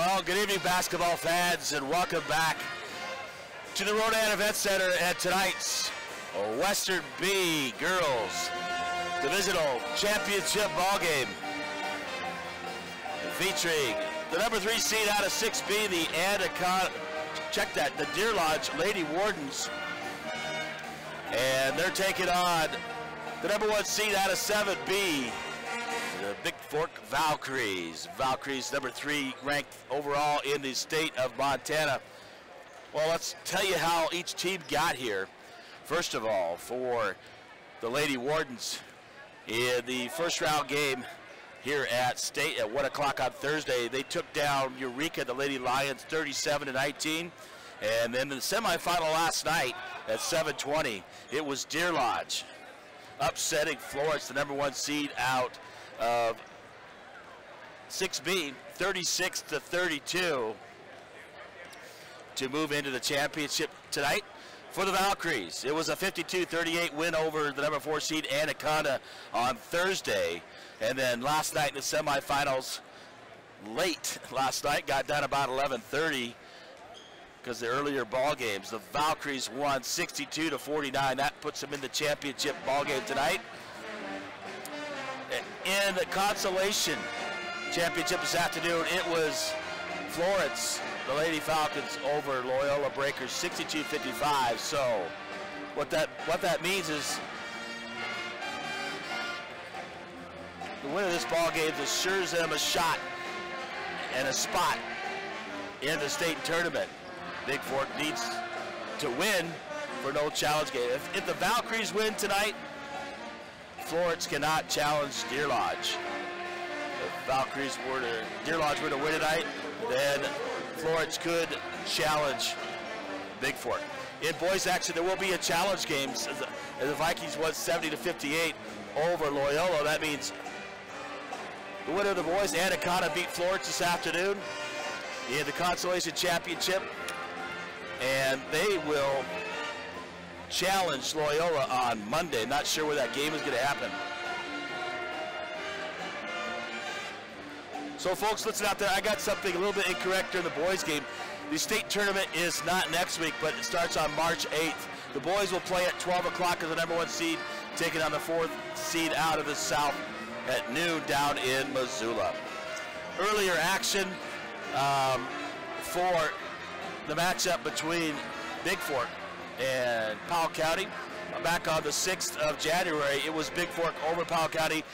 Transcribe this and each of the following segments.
Well, good evening, basketball fans, and welcome back to the Rodan Event Center at tonight's Western B Girls Divisional Championship ballgame, featuring the number 3 seed out of 6B, the the Deer Lodge Lady Wardens, and they're taking on the number 1 seed out of 7B, the Bigfork Valkyries. Valkyries, number 3 ranked overall in the state of Montana. Well, let's tell you how each team got here. First of all, for the Lady Wardens, in the first round game here at State at 1 o'clock on Thursday, they took down Eureka, the Lady Lions, 37-19. And then in the semifinal last night at 7:20, it was Deer Lodge upsetting Florence, the number 1 seed out of 6B, 36-32, to move into the championship tonight. For the Valkyries, it was a 52-38 win over the number 4 seed Anaconda on Thursday. And then last night in the semifinals, late last night, got done about 11:30 because the earlier ball games. The Valkyries won 62-49. That puts them in the championship ball game tonight. In the consolation championship this afternoon, it was Florence, the Lady Falcons, over Loyola Breakers, 62-55. So what that means is the winner of this ball game assures them a shot and a spot in the state tournament. Bigfork needs to win for no challenge game. If the Valkyries win tonight, Florence cannot challenge Deer Lodge. If Deer Lodge were to win tonight, then Florence could challenge Bigfork. In boys action, there will be a challenge game as the Vikings won 70-58 over Loyola. That means the winner of the boys, Anaconda, beat Florence this afternoon in the consolation championship, and they will challenge Loyola on Monday. Not sure where that game is going to happen. So folks, listen out there. I got something a little bit incorrect during the boys game. The state tournament is not next week, but it starts on March 8th. The boys will play at 12 o'clock as the number 1 seed, taking on the 4th seed out of the South at noon down in Missoula. Earlier action for the matchup between Bigfork and Powell County. Back on the 6th of January, it was Bigfork over Powell County.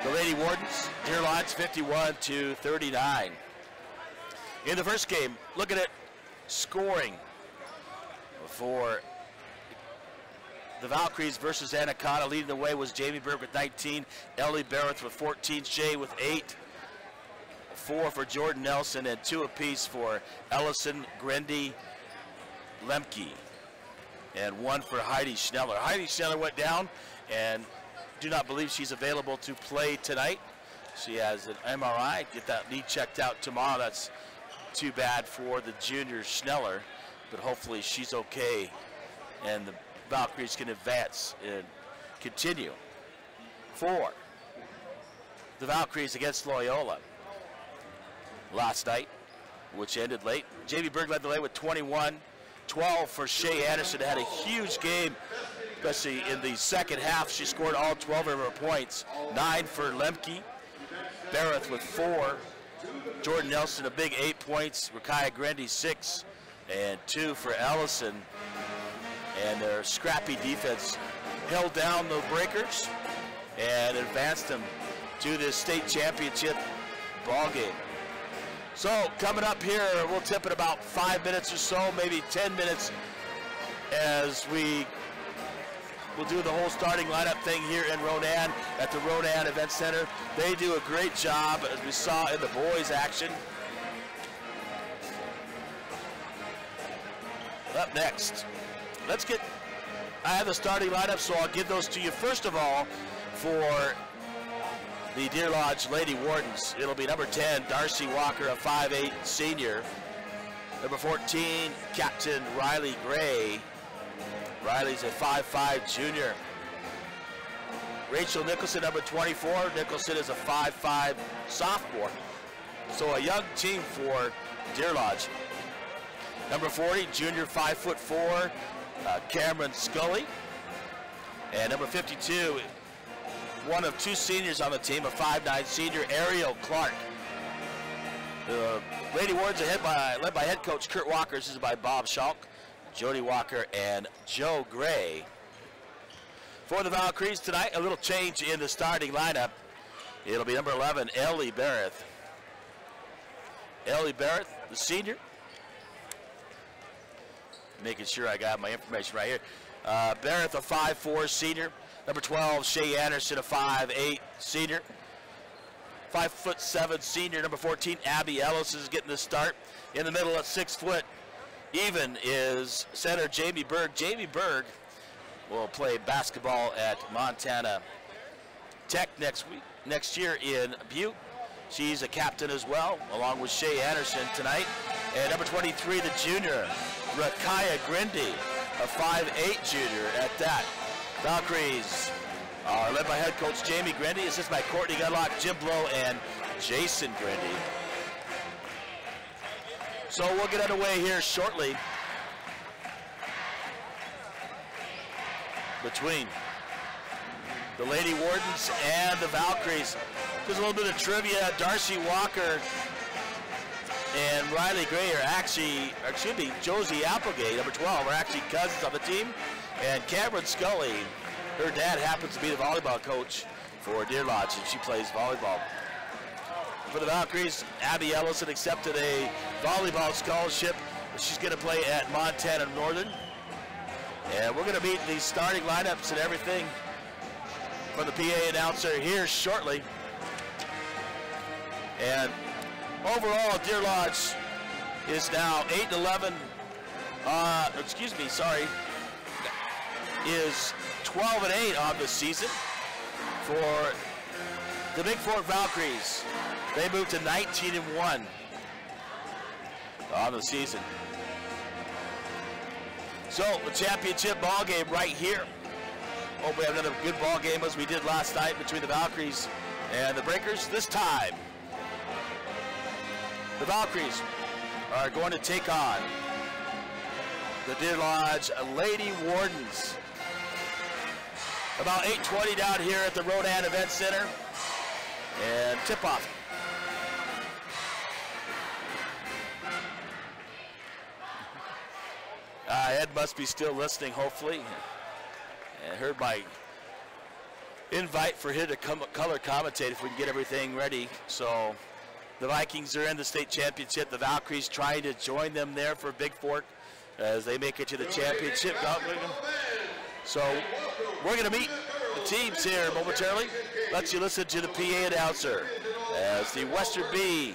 The Lady Wardens, Deer Lodge, 51-39. In the first game, look at it, scoring for the Valkyries versus Anaconda. Leading the way was Jamie Berg with 19, Ellie Barrett with 14, Shay with 8, 4 for Jordan Nelson, and 2 apiece for Ellison, Grendy, Lemke, and 1 for Heidi Schneller. Heidi Schneller went down and do not believe she's available to play tonight. She has an MRI, get that knee checked out tomorrow. That's too bad for the junior Schneller, but hopefully she's okay and the Valkyries can advance and continue. For the Valkyries against Loyola last night, which ended late, Jamie Berg led the way with 21, 12 for Shay Anderson. Had a huge game, especially in the second half. She scored all 12 of her points. 9 for Lemke. Barrett with 4. Jordan Nelson, a big 8 points. Rakaya Grendy, 6. And 2 for Ellison. And their scrappy defense held down the Breakers and advanced them to this state championship ball game. So coming up here, we'll tip in about 5 minutes or so, maybe 10 minutes, as we'll do the whole starting lineup thing here in Rodan at the Rodan Event Center. They do a great job, as we saw in the boys action. Up next, I have the starting lineup, so I'll give those to you. First of all, for the Deer Lodge Lady Wardens, it'll be number 10, Darcy Walker, a 5'8" senior. Number 14, Captain Riley Gray. Riley's a 5'5" junior. Rachel Nicholson, number 24. Nicholson is a 5'5" sophomore. So a young team for Deer Lodge. Number 40, junior 5'4", Cameron Scully. And number 52, one of two seniors on the team, a 5'9" senior, Ariel Clark. The Lady Wardens are led by head coach Kurt Walker. This is by Bob Schalk, Jody Walker, and Joe Gray. For the Valkyries tonight, a little change in the starting lineup. It'll be number 11, Ellie Barrett. Ellie Barrett, the senior. Making sure I got my information right here. Barrett, a 5'4" senior. Number 12, Shay Anderson, a 5'8" senior. 5'7" senior. Number 14, Abby Ellis is getting the start. In the middle at 6 foot, even is center Jamie Berg. Jamie Berg will play basketball at Montana Tech next year in Butte. She's a captain as well, along with Shay Anderson tonight. And number 23, the junior, Rakaya Grindy, a 5'8" junior at that. Valkyries are led by head coach Jamie Grindy, assisted by Courtney Gunlock, Jim Blow, and Jason Grindy. So we'll get underway here shortly between the Lady Wardens and the Valkyries. There's a little bit of trivia. Darcy Walker and Riley Gray are actually, or excuse me, Josie Applegate, number 12, are actually cousins on the team. And Cameron Scully, her dad happens to be the volleyball coach for Deer Lodge, and she plays volleyball. For the Valkyries, Abby Ellison accepted a volleyball scholarship. She's going to play at Montana Northern. And we're going to meet these starting lineups and everything from the PA announcer here shortly. And overall, Deer Lodge is now 8-11. Is 12-8 on the season. For the Bigfork Valkyries, they moved to 19-1 on the season. So the championship ball game right here. Hope we have another good ball game as we did last night between the Valkyries and the Breakers. This time, the Valkyries are going to take on the Deer Lodge Lady Wardens. About 8:20 down here at the Rodan Event Center. And tip-off. Ed must be still listening, hopefully. And heard my invite for him to come color commentate if we can get everything ready. So the Vikings are in the state championship. The Valkyries trying to join them there for Bigfork as they make it to the championship. So we're going to meet the teams here momentarily. Let you listen to the PA announcer as the Western B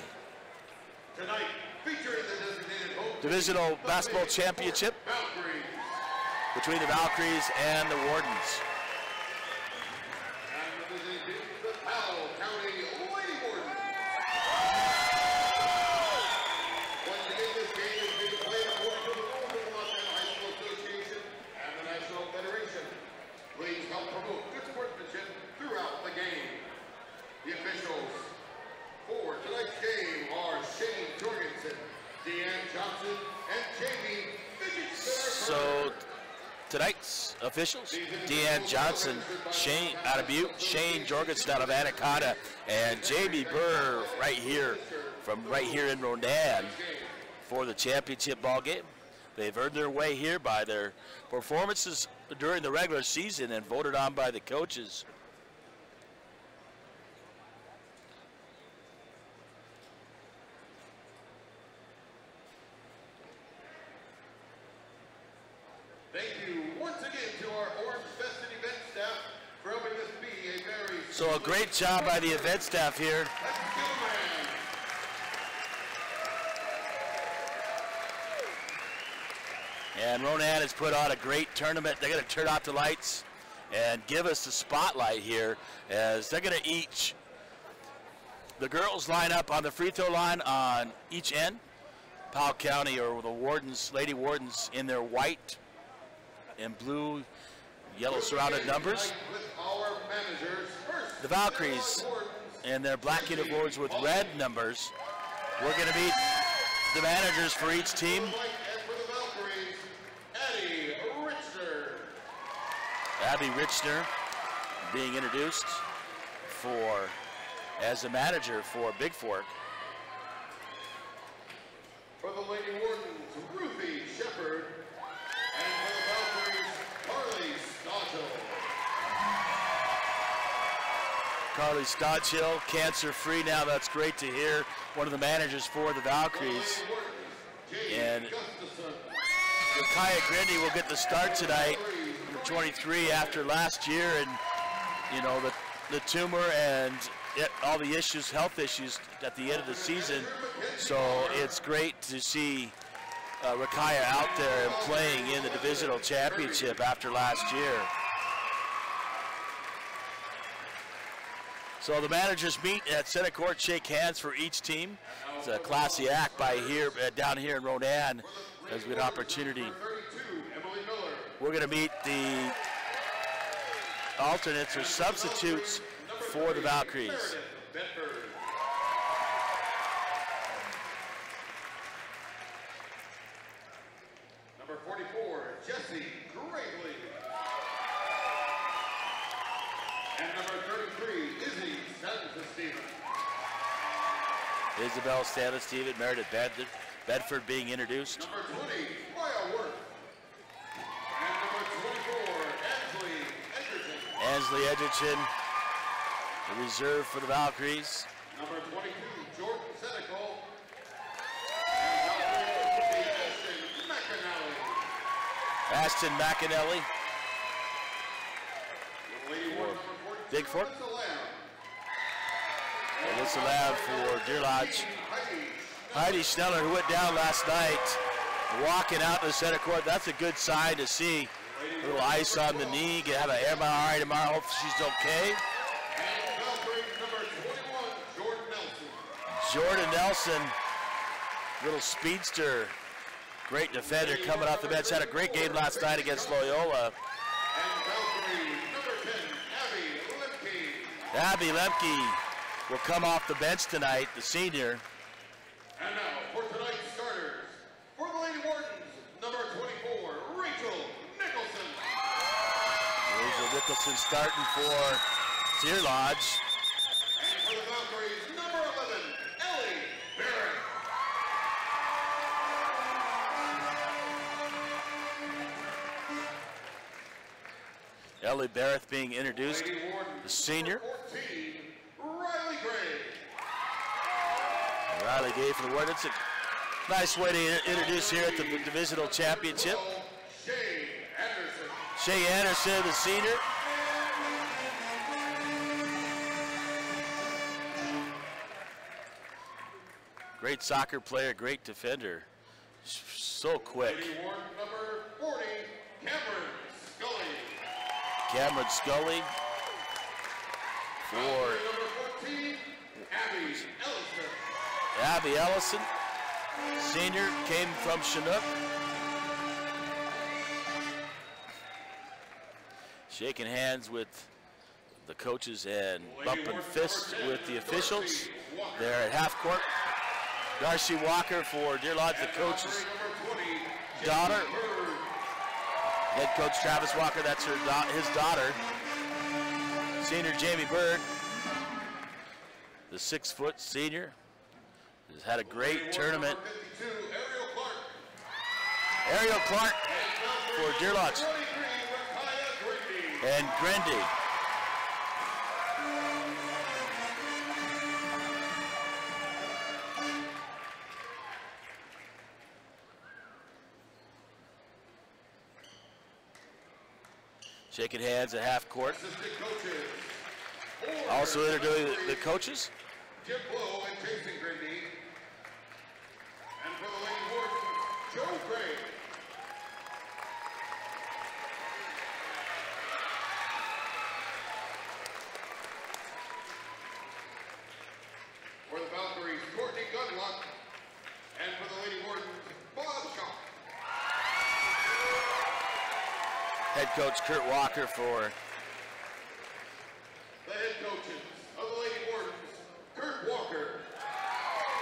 Divisional Basketball Championship between the Valkyries and the Wardens. So tonight's officials, Deanne Johnson, Shane out of Butte, Shane Jorgensen out of Anaconda, and Jamie Burr right here in Rodan for the championship ball game. They've earned their way here by their performances during the regular season and voted on by the coaches. So a great job by the event staff here. And Ronan has put on a great tournament. They're going to turn out the lights and give us the spotlight here as they're going to the girls line up on the free throw line on each end. Powell County, or the Wardens, Lady Wardens, in their white and blue, yellow surrounded numbers. The Valkyries in their black uniforms with red numbers. We're going to meet the managers for each team. Abby Richner being introduced as the manager for Bigfork. For the Lady Wardens, Ruthie Shepard, and for the Valkyries, Carly Stodhill. Carly Stodhill, cancer-free now. That's great to hear. One of the managers for the Valkyries. And Rakaya Grindy will get the start tonight, number 23, after last year, and you know the tumor and all the issues, health issues at the end of the season. So it's great to see Rakaya out there and playing in the divisional championship after last year. So the managers meet at center court, shake hands for each team. It's a classy act down here in Ronan as we have an opportunity. We're going to meet the alternates or substitutes for the Valkyries. Number 44, Jessie Gregley. And number 33, Izzy Stanton-Steven. Isabel Stanton-Steven, Meredith Bedford being introduced. Number 20, Maya Worth. And number 24, Ansley Edgerton. Ansley Edgerton, the reserve for the Valkyries. Number 22, Jordan Senecal. And Ashton McAnally. Bigfork. Alyssa Lamb for Deer Lodge. Heidi Schneller, who went down last night, walking out to the center court. That's a good sign to see. A little ice on the knee. Have an MRI tomorrow. Hope she's okay. Jordan Nelson, little speedster, great defender coming off the bench. Had a great game last night against Loyola. Abby Lemke will come off the bench tonight, the senior. And now for tonight's starters, for the Lady Wardens, number 24, Rachel Nicholson. Rachel Nicholson starting for Deer Lodge. And for the Valkyries, number 11, Ellie Barrett. Ellie Barrett being introduced, the senior. 14, Riley Gray. Riley Gay for the Wardens. It's a nice way to introduce here at the divisional championship. Shay Anderson. Shay Anderson, the senior. Great soccer player, great defender. So quick. Lady Warden number 40, Cameron Scully. Cameron Scully for Number 14, Abby Ellison. Abby Ellison, senior, came from Chinook. Shaking hands with the coaches and bumping fists with the officials there at half court. Darcy Walker for Deer Lodge, the coach's daughter. Head coach Travis Walker, that's his daughter. Senior Jamie Bird, the 6-foot senior, has had a great tournament. Ariel Clark for Deer Lodge. And Grindy. Shaking hands at half court. Also introducing the coaches. Jim Blow and Jason Grindy. And for the Lady Wardens, Joe Gray. For the Valkyries, Courtney Gunlock. And for the Lady Wardens, Bob Shaw. Head coach Kurt Walker for The head coaches of the Lady Wardens, Kurt Walker.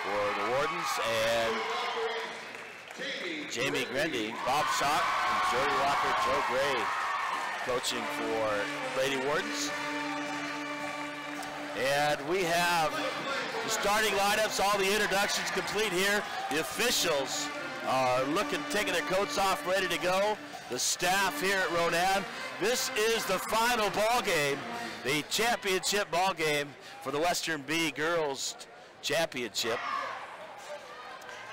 for the Wardens, and Jamie Grendy, Bob Schock, and Jody Walker, Joe Gray coaching for Lady Wardens. And we have the starting lineups, all the introductions complete here. The officials are taking their coats off, ready to go. The staff here at Ronan. This is the final ball game, the championship ball game for the Western B Girls Championship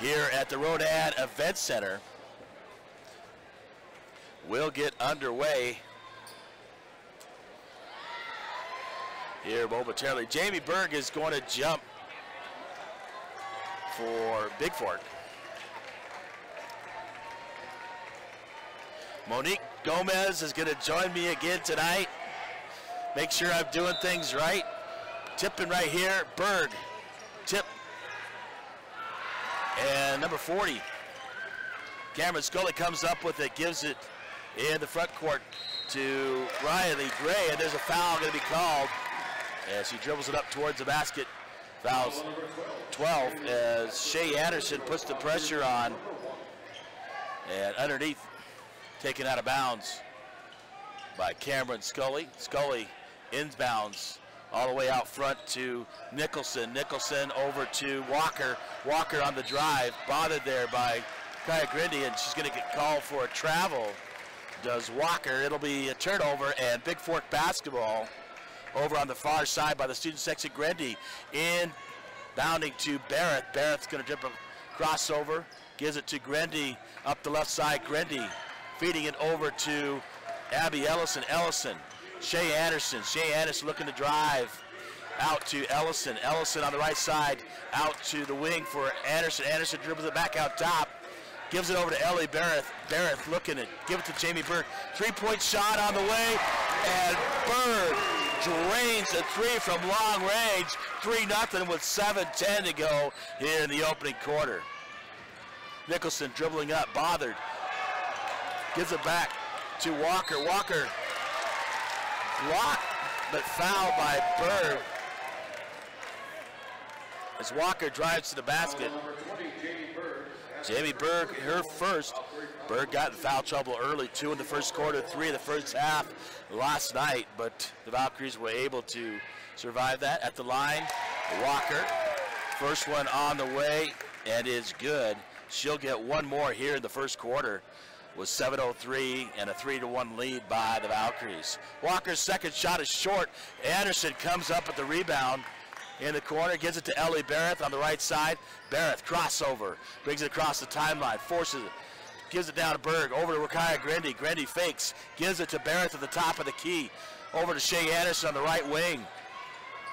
here at the Ronan Event Center. We'll get underway here momentarily. Jamie Berg is going to jump for Bigfork. Monique Gomez is going to join me again tonight. Make sure I'm doing things right. Tipping right here, Berg, tip. And number 40, Cameron Scully comes up with it, gives it in the front court to Riley Gray, and there's a foul going to be called as he dribbles it up towards the basket. Fouls 12 as Shay Anderson puts the pressure on, and underneath, taken out of bounds by Cameron Scully. Scully inbounds all the way out front to Nicholson. Nicholson over to Walker. Walker on the drive, bothered there by Kaya Grindy, and she's going to get called for a travel. Does Walker. It'll be a turnover, and Bigfork basketball over on the far side by the student section. Grindy inbounding to Barrett. Barrett's going to dribble crossover, gives it to Grindy up the left side. Grindy feeding it over to Abby Ellison. Ellison, Shay Anderson. Shay Anderson looking to drive out to Ellison. Ellison on the right side, out to the wing for Anderson. Anderson dribbles it back out top, gives it over to Ellie Barrett. Barrett looking to give it to Jamie Berg. Three-point shot on the way, and Berg drains a three from long range. 3-0 with 7:10 to go here in the opening quarter. Nicholson dribbling up, bothered. Gives it back to Walker. Walker blocked, but fouled by Berg as Walker drives to the basket. Jamie Berg, her first. Berg got in foul trouble early, 2 in the first quarter, 3 in the first half last night, but the Valkyries were able to survive that. At the line, Walker, first one on the way, and is good. She'll get one more here in the first quarter with 7:03 and a 3-1 lead by the Valkyries. Walker's second shot is short. Anderson comes up with the rebound in the corner, gives it to Ellie Barrett on the right side. Barrett crossover, brings it across the timeline, forces it, gives it down to Berg, over to Rakaya Grindy. Grindy fakes, gives it to Barrett at the top of the key, over to Shay Anderson on the right wing.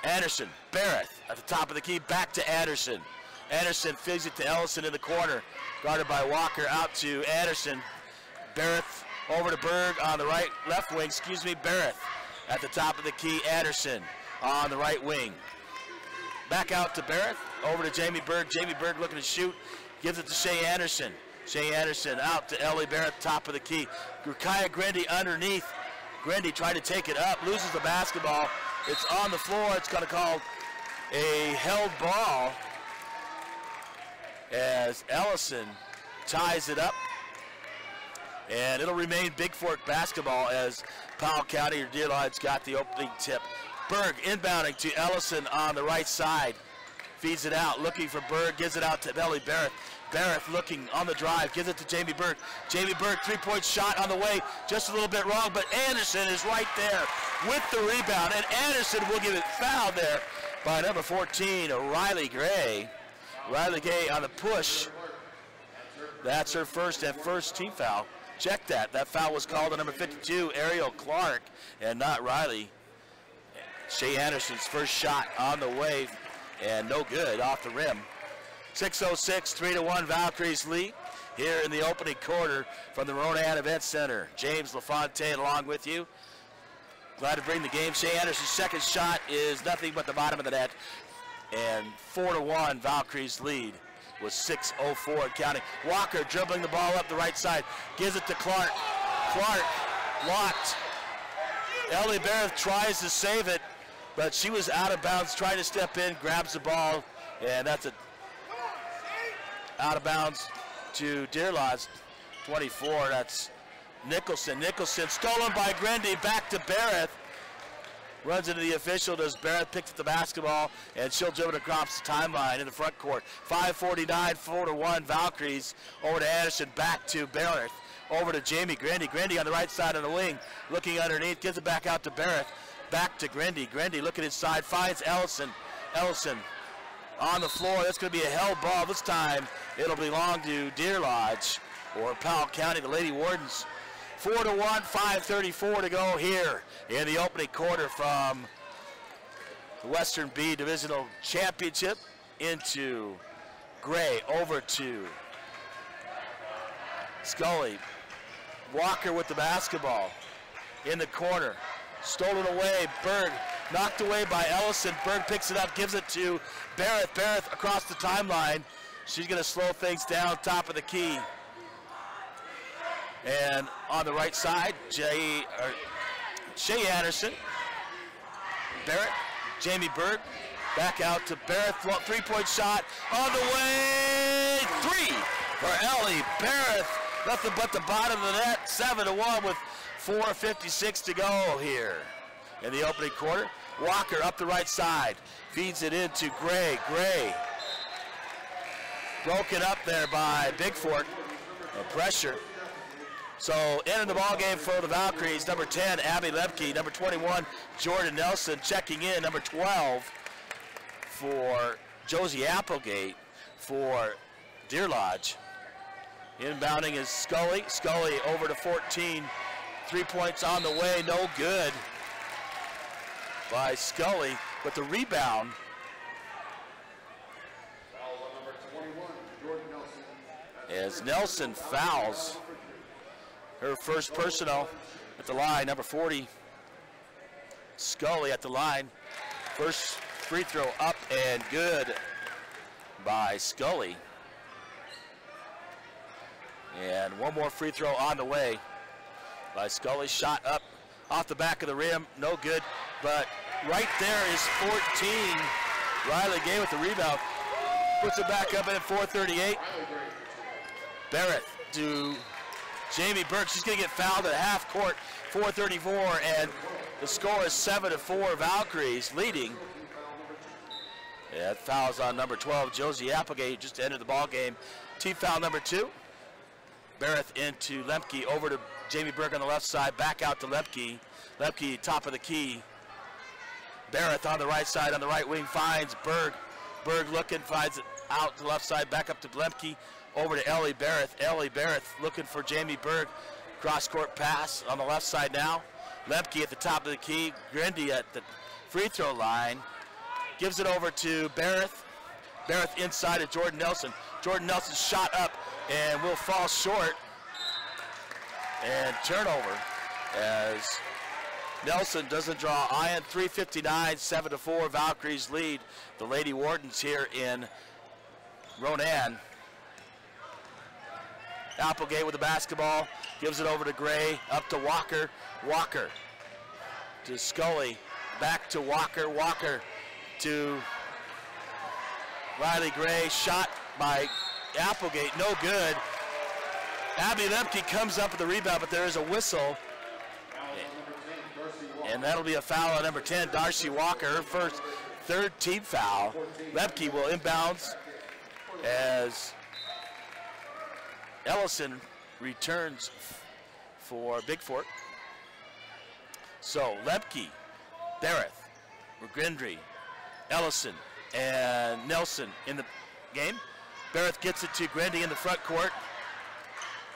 Anderson, Barrett at the top of the key, back to Anderson. Anderson feeds it to Ellison in the corner, guarded by Walker, out to Anderson. Barrett over to Berg on the left wing, Barrett at the top of the key. Anderson on the right wing. Back out to Barrett, over to Jamie Berg. Jamie Berg looking to shoot, gives it to Shay Anderson. Shay Anderson out to Ellie Barrett, top of the key. Kaya Grindy underneath. Grindy tried to take it up, loses the basketball. It's on the floor. It's going to call a held ball as Ellison ties it up. And it'll remain Bigfork basketball as Powell County or Deer Lodge got the opening tip. Berg inbounding to Ellison on the right side. Feeds it out, looking for Berg, gives it out to Ellie Barrett. Barrett looking on the drive, gives it to Jamie Berg. Jamie Berg, three-point shot on the way, just a little bit wrong, but Anderson is right there with the rebound, and Anderson will give it fouled there by number 14, Riley Gray. Riley Gray on the push. That's her first team foul. Check that. That foul was called on number 52, Ariel Clark, and not Riley. Shay Anderson's first shot on the way, and no good, off the rim. 6:06, 3-1 Valkyries lead here in the opening quarter from the Ronan Event Center. James LaFontaine along with you. Glad to bring the game. Shay Anderson's second shot is nothing but the bottom of the net. And 4-1 Valkyries lead with 6:04 counting. Walker dribbling the ball up the right side. Gives it to Clark. Clark locked. Ellie Barrett tries to save it, but she was out of bounds, trying to step in, grabs the ball, and that's a out of bounds to Deer Lodge, 24. That's Nicholson. Nicholson stolen by Grindy, back to Barrett. Runs into the official, does Barrett, picks up the basketball, and she'll dribble across the timeline in the front court. 5:49, 4-1, Valkyries over to Anderson, back to Barrett, over to Jamie Grindy. Grindy on the right side of the wing, looking underneath, gives it back out to Barrett, back to Grindy. Grindy looking inside, finds Ellison. Ellison on the floor, that's going to be a held ball. This time it'll belong to Deer Lodge or Powell County, the Lady Wardens. 4-1, 5:34 to go here in the opening quarter from the Western B Divisional Championship into Gray, over to Scully. Walker with the basketball in the corner. Stolen away, Berg knocked away by Ellison. Berg picks it up, gives it to Barrett. Barrett across the timeline. She's going to slow things down, top of the key. And on the right side, Shay Anderson, Barrett, Jamie Berg, back out to Barrett, three-point shot on the way, three for Ellie Barrett. Nothing but the bottom of the net, 7-1 with 4:56 to go here in the opening quarter. Walker up the right side, feeds it into Gray. Gray broken up there by Bigfork, pressure. So entering the ball game for the Valkyries, number 10, Abby Lemke, number 21, Jordan Nelson, checking in, number 12 for Josie Applegate for Deer Lodge. Inbounding is Scully. Scully over to 14. 3 points on the way, no good by Scully, but the rebound. Foul on number 21, Jordan Nelson. As Nelson fouls her first personal at the line, number 40, Scully at the line. First free throw up and good by Scully. And one more free throw on the way by Scully. Shot up off the back of the rim, no good, but right there is 14. Riley Gay with the rebound, puts it back up at 4:38. Barrett to Jamie Burke. She's going to get fouled at half court, 4:34, and the score is 7-4. Valkyries leading. Yeah, fouls on number 12, Josie Applegate, just entered the ball game. Team foul number 2. Barrett into Lemke, over to Jamie Burke on the left side, back out to Lemke. Lemke, top of the key. Barrett on the right side, on the right wing, finds Berg. Berg looking, finds it out to the left side, back up to Lemke, over to Ellie Barrett. Ellie Barrett looking for Jamie Berg. Cross-court pass on the left side now. Lemke at the top of the key. Grindy at the free throw line. Gives it over to Barrett. Barrett inside to Jordan Nelson. Jordan Nelson shot up and will fall short. And turnover as Nelson doesn't draw iron. 3:59, 7-4. Valkyries lead the Lady Wardens here in Ronan. Applegate with the basketball, gives it over to Gray, up to Walker. Walker to Scully, back to Walker. Walker to Riley Gray, shot by Applegate, no good. Abby Lemke comes up with the rebound, but there is a whistle. And that'll be a foul on number 10, Darcy Walker, her third team foul. Lemke will inbounds as Ellison returns for Bigfork. So Lemke, Barrett, Grindy, Ellison, and Nelson in the game. Barrett gets it to Grindy in the front court.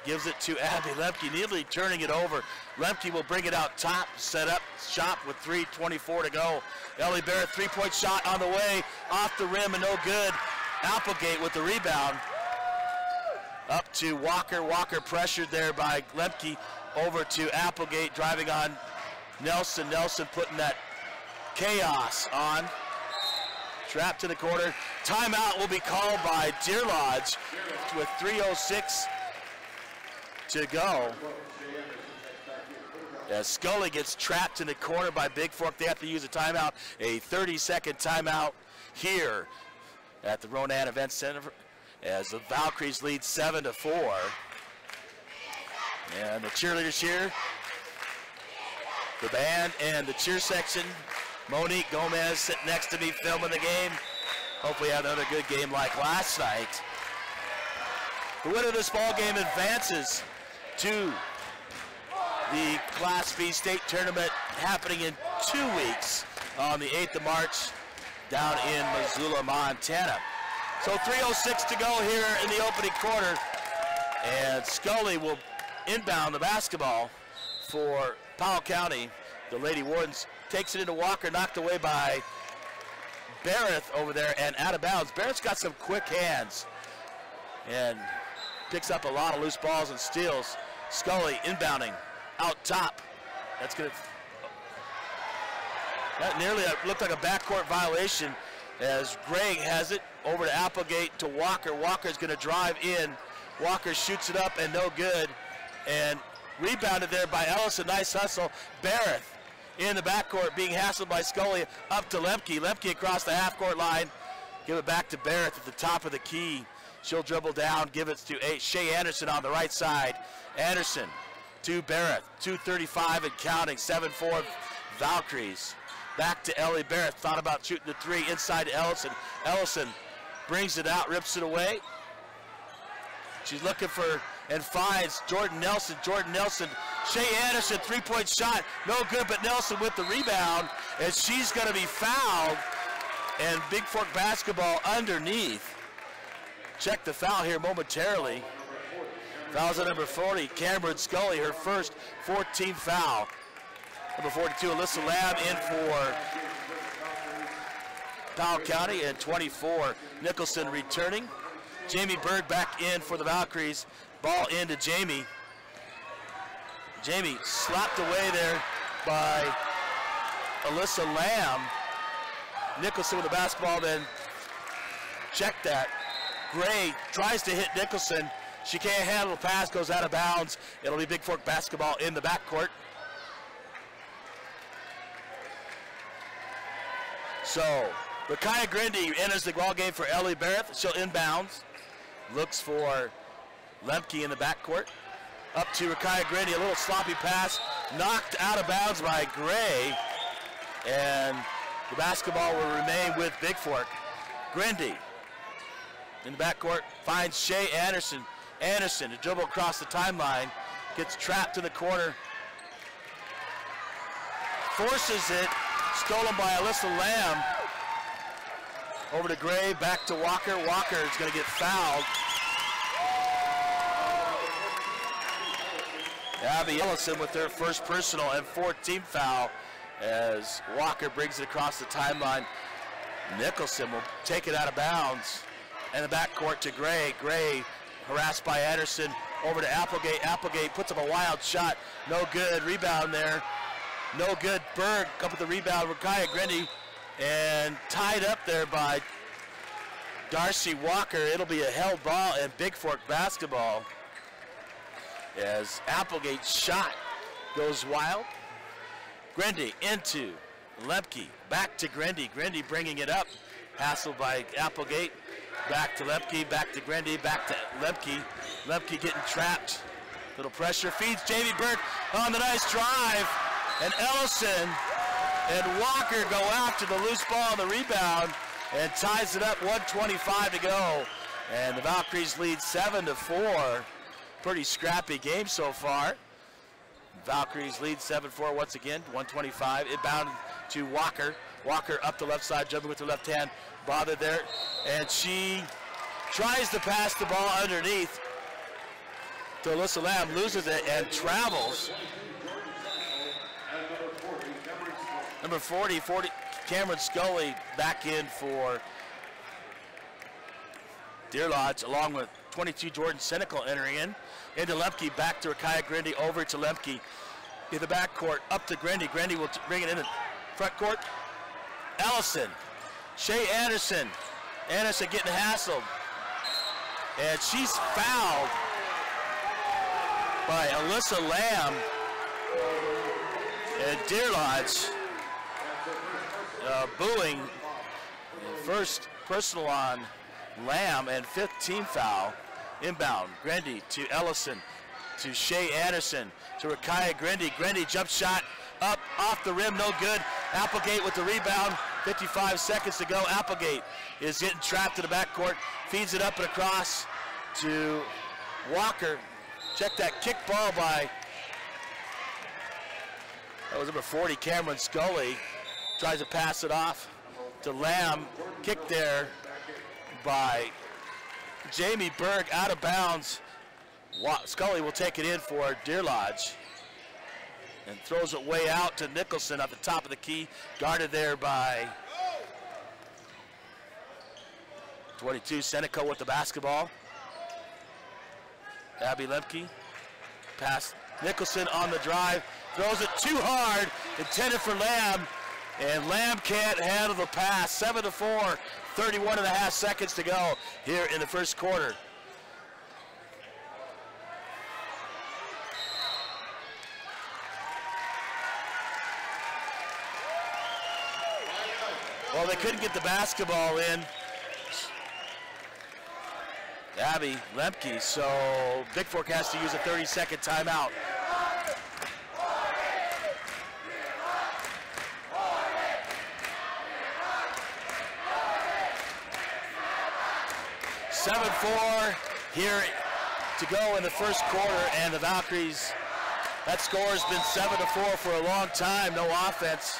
Gives it to Abby Lemke, nearly turning it over. Lemke will bring it out top, set up shot with 3:24 to go. Ellie Barrett, three-point shot on the way, off the rim and no good. Applegate with the rebound. Up to Walker. Walker pressured there by Lemke. Over to Applegate, driving on Nelson. Nelson putting that chaos on. Trapped in the corner. Timeout will be called by Deer Lodge with 3:06 to go. As Scully gets trapped in the corner by Bigfork, they have to use a timeout, a 30-second timeout here at the Ronan Event Center. as the Valkyries lead 7-4. And the cheerleaders here, the band and the cheer section. Monique Gomez sitting next to me filming the game. Hopefully have another good game like last night. The winner of this ball game advances to the Class B state tournament happening in 2 weeks on the 8th of March down in Missoula, Montana. So 3:06 to go here in the opening quarter, and Scully will inbound the basketball for Powell County. The Lady Wardens takes it into Walker, knocked away by Barrett over there and out of bounds. Barrett's got some quick hands and picks up a lot of loose balls and steals. Scully inbounding out top. That's going to, that nearly looked like a backcourt violation as Gregg has it over to Applegate to Walker. Walker's going to drive in. Walker shoots it up and no good. And rebounded there by Ellison. Nice hustle. Barrett in the backcourt being hassled by Scully up to Lemke. Lemke across the half-court line. Give it back to Barrett at the top of the key. She'll dribble down, give it to Shea Anderson on the right side. Anderson to Barrett, 2:35 and counting, 7-4 Valkyries. Back to Ellie Barrett, thought about shooting the three inside to Ellison. Ellison brings it out, rips it away. She's looking for and finds Jordan Nelson. Jordan Nelson, Shea Anderson, three-point shot, no good, but Nelson with the rebound, and she's gonna be fouled, and Bigfork basketball underneath. Check the foul here momentarily. Foul's at number 40, Cameron Scully, her first 14th foul. Number 42, Alyssa Lamb in for Powell County, and 24, Nicholson returning. Jamie Berg back in for the Valkyries. Ball into Jamie. Jamie slapped away there by Alyssa Lamb. Nicholson with the basketball, then check that. Gray tries to hit Nicholson. She can't handle the pass, goes out of bounds. It'll be Bigfork basketball in the backcourt. So, Rakaya Grindy enters the ball game for Ellie Barrett. She'll inbounds. Looks for Lemke in the backcourt. Up to Rakaya Grindy, a little sloppy pass. Knocked out of bounds by Gray. And the basketball will remain with Bigfork. Grindy in the backcourt finds Shea Anderson. Anderson to dribble across the timeline. Gets trapped in the corner. Forces it. Stolen by Alyssa Lamb. Over to Gray, back to Walker. Walker is going to get fouled. Abby Ellison with their first personal and 14th foul as Walker brings it across the timeline. Nicholson will take it out of bounds. And the backcourt to Gray. Gray harassed by Anderson. Over to Applegate. Applegate puts up a wild shot. No good. Rebound there. No good. Berg up with the rebound. Rakaya Grindy. And tied up there by Darcy Walker. It'll be a held ball and Bigfork basketball as Applegate's shot goes wild. Grindy into Lemke. Back to Grindy. Grindy bringing it up. Hassled by Applegate. Back to Lemke. Back to Grindy. Back to Lemke. Lemke getting trapped. Little pressure. Feeds Jamie Burke on the nice drive. And Ellison and Walker go after the loose ball on the rebound and ties it up, 1:25 to go. And the Valkyries lead 7-4. Pretty scrappy game so far. Valkyries lead 7-4 once again, 1:25. Inbound to Walker. Walker up the left side, jumping with the left hand. Bothered there, and she tries to pass the ball underneath to Alyssa Lamb, loses it and travels. Number 40, Cameron Scully back in for Deer Lodge, along with 22, Jordan Senecal entering in. Into Lemke, back to Rakaya Grindy, over to Lemke. In the backcourt, up to Grindy. Grindy will bring it in the front court. Ellison, Shea Anderson. Anderson getting hassled. And she's fouled by Alyssa Lamb. And Deer Lodge booing. First personal on Lamb, and 15 foul. Inbound, Grindy to Ellison, to Shea Anderson, to Rakaya Grindy. Grindy jump shot up off the rim, no good. Applegate with the rebound, 55 seconds to go. Applegate is getting trapped in the backcourt, feeds it up and across to Walker. Check that kick ball by, that was number 40, Cameron Scully. Tries to pass it off to Lamb. Kick there by Jamie Berg, out of bounds. Scully will take it in for Deer Lodge and throws it way out to Nicholson at the top of the key, guarded there by 22, Seneca with the basketball. Abby Lemke, pass Nicholson on the drive, throws it too hard, intended for Lamb, and Lamb can't handle the pass. 7-4, 31 and a half seconds to go here in the first quarter. Well, they couldn't get the basketball in, Abby Lemke, so Bigfork has to use a 30-second timeout. .74 here to go in the first quarter, and the Valkyries, that score has been 7-4 for a long time, no offense.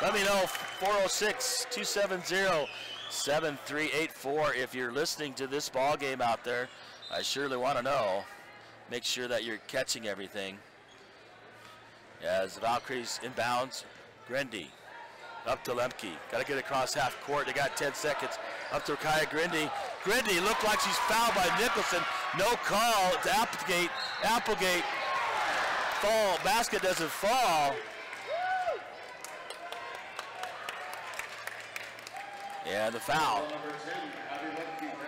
Let me know, 406-270-7384 if you're listening to this ball game out there. I surely want to know. Make sure that you're catching everything. As the Valkyries inbounds, Grindy up to Lemke. Got to get across half court. They got 10 seconds. Up to Kaya Grindy. Grindy looked like she's fouled by Nicholson. No call to Applegate. Applegate fall. Basket doesn't fall. And the foul.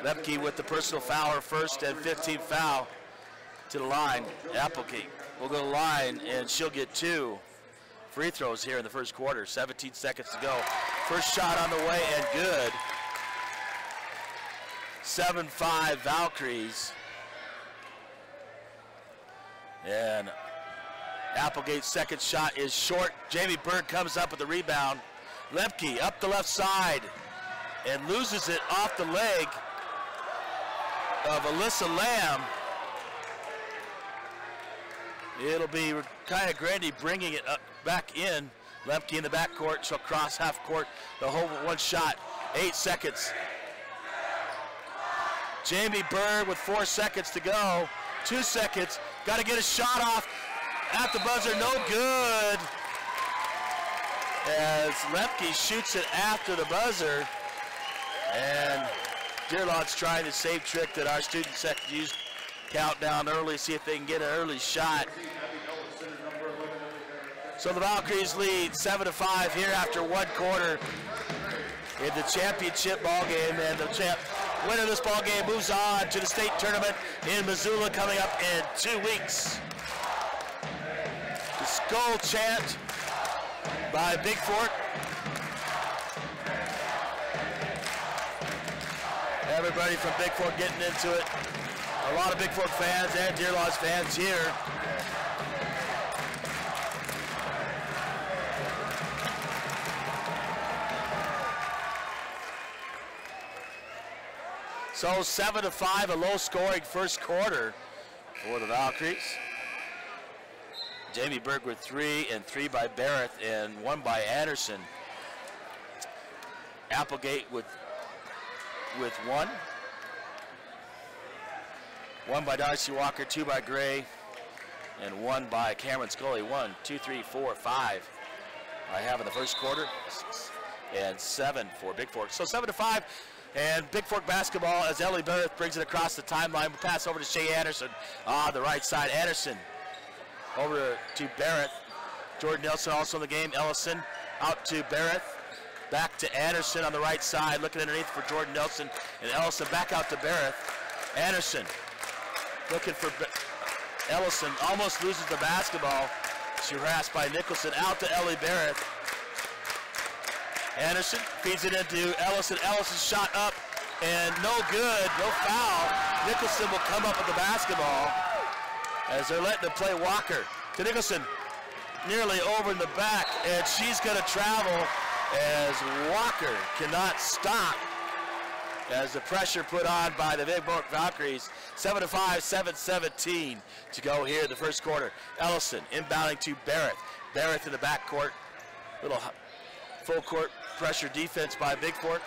Lemke with the personal foul, her first and 15th foul to the line. Applegate will go to the line, and she'll get 2 free throws here in the first quarter. 17 seconds to go. First shot on the way and good. 7-5 Valkyries. And Applegate's second shot is short. Jamie Berg comes up with the rebound. Lemke up the left side and loses it off the leg of Alyssa Lamb. It'll be Kaya Grandy bringing it up back in. Lemke in the backcourt. She'll cross half court. The whole one shot. 8 seconds. Jamie Bird with 4 seconds to go. 2 seconds. Got to get a shot off at the buzzer. No good. As Lemke shoots it after the buzzer. And Deer Lodge trying the same trick that our students have used. Count down early, see if they can get an early shot. So the Valkyries lead 7-5 here after 1 quarter in the championship ball game, and the winner of this ball game moves on to the state tournament in Missoula coming up in 2 weeks. The Skull Chant by Bigfork. Everybody from Bigfork getting into it. A lot of Bigfork fans and Deer Lodge fans here. So 7-5, a low-scoring first quarter for the Valkyries. Jamie Berg with 3, and 3 by Barrett, and 1 by Anderson. Applegate with 1. 1 by Darcy Walker, 2 by Gray, and 1 by Cameron Scully. 1, 2, 3, 4, 5 I have in the first quarter, 6 and 7 for Bigfork. So 7-5, and Bigfork basketball as Ellie Barrett brings it across the timeline. We'll pass over to Shea Anderson on the right side. Anderson over to Barrett. Jordan Nelson also in the game. Ellison out to Barrett. Back to Anderson on the right side, looking underneath for Jordan Nelson, and Ellison back out to Barrett. Anderson looking for Ellison, almost loses the basketball. She harassed by Nicholson, out to Ellie Barrett. Anderson feeds it into Ellison. Ellison shot up and no good, no foul. Nicholson will come up with the basketball as they're letting them play Walker. To Nicholson, nearly over in the back, and she's going to travel as Walker cannot stop as the pressure put on by the Bigfork Valkyries. 7-5, 7-17 to go here in the first quarter. Ellison inbounding to Barrett. Barrett in the backcourt. Little full court pressure defense by Bigfork.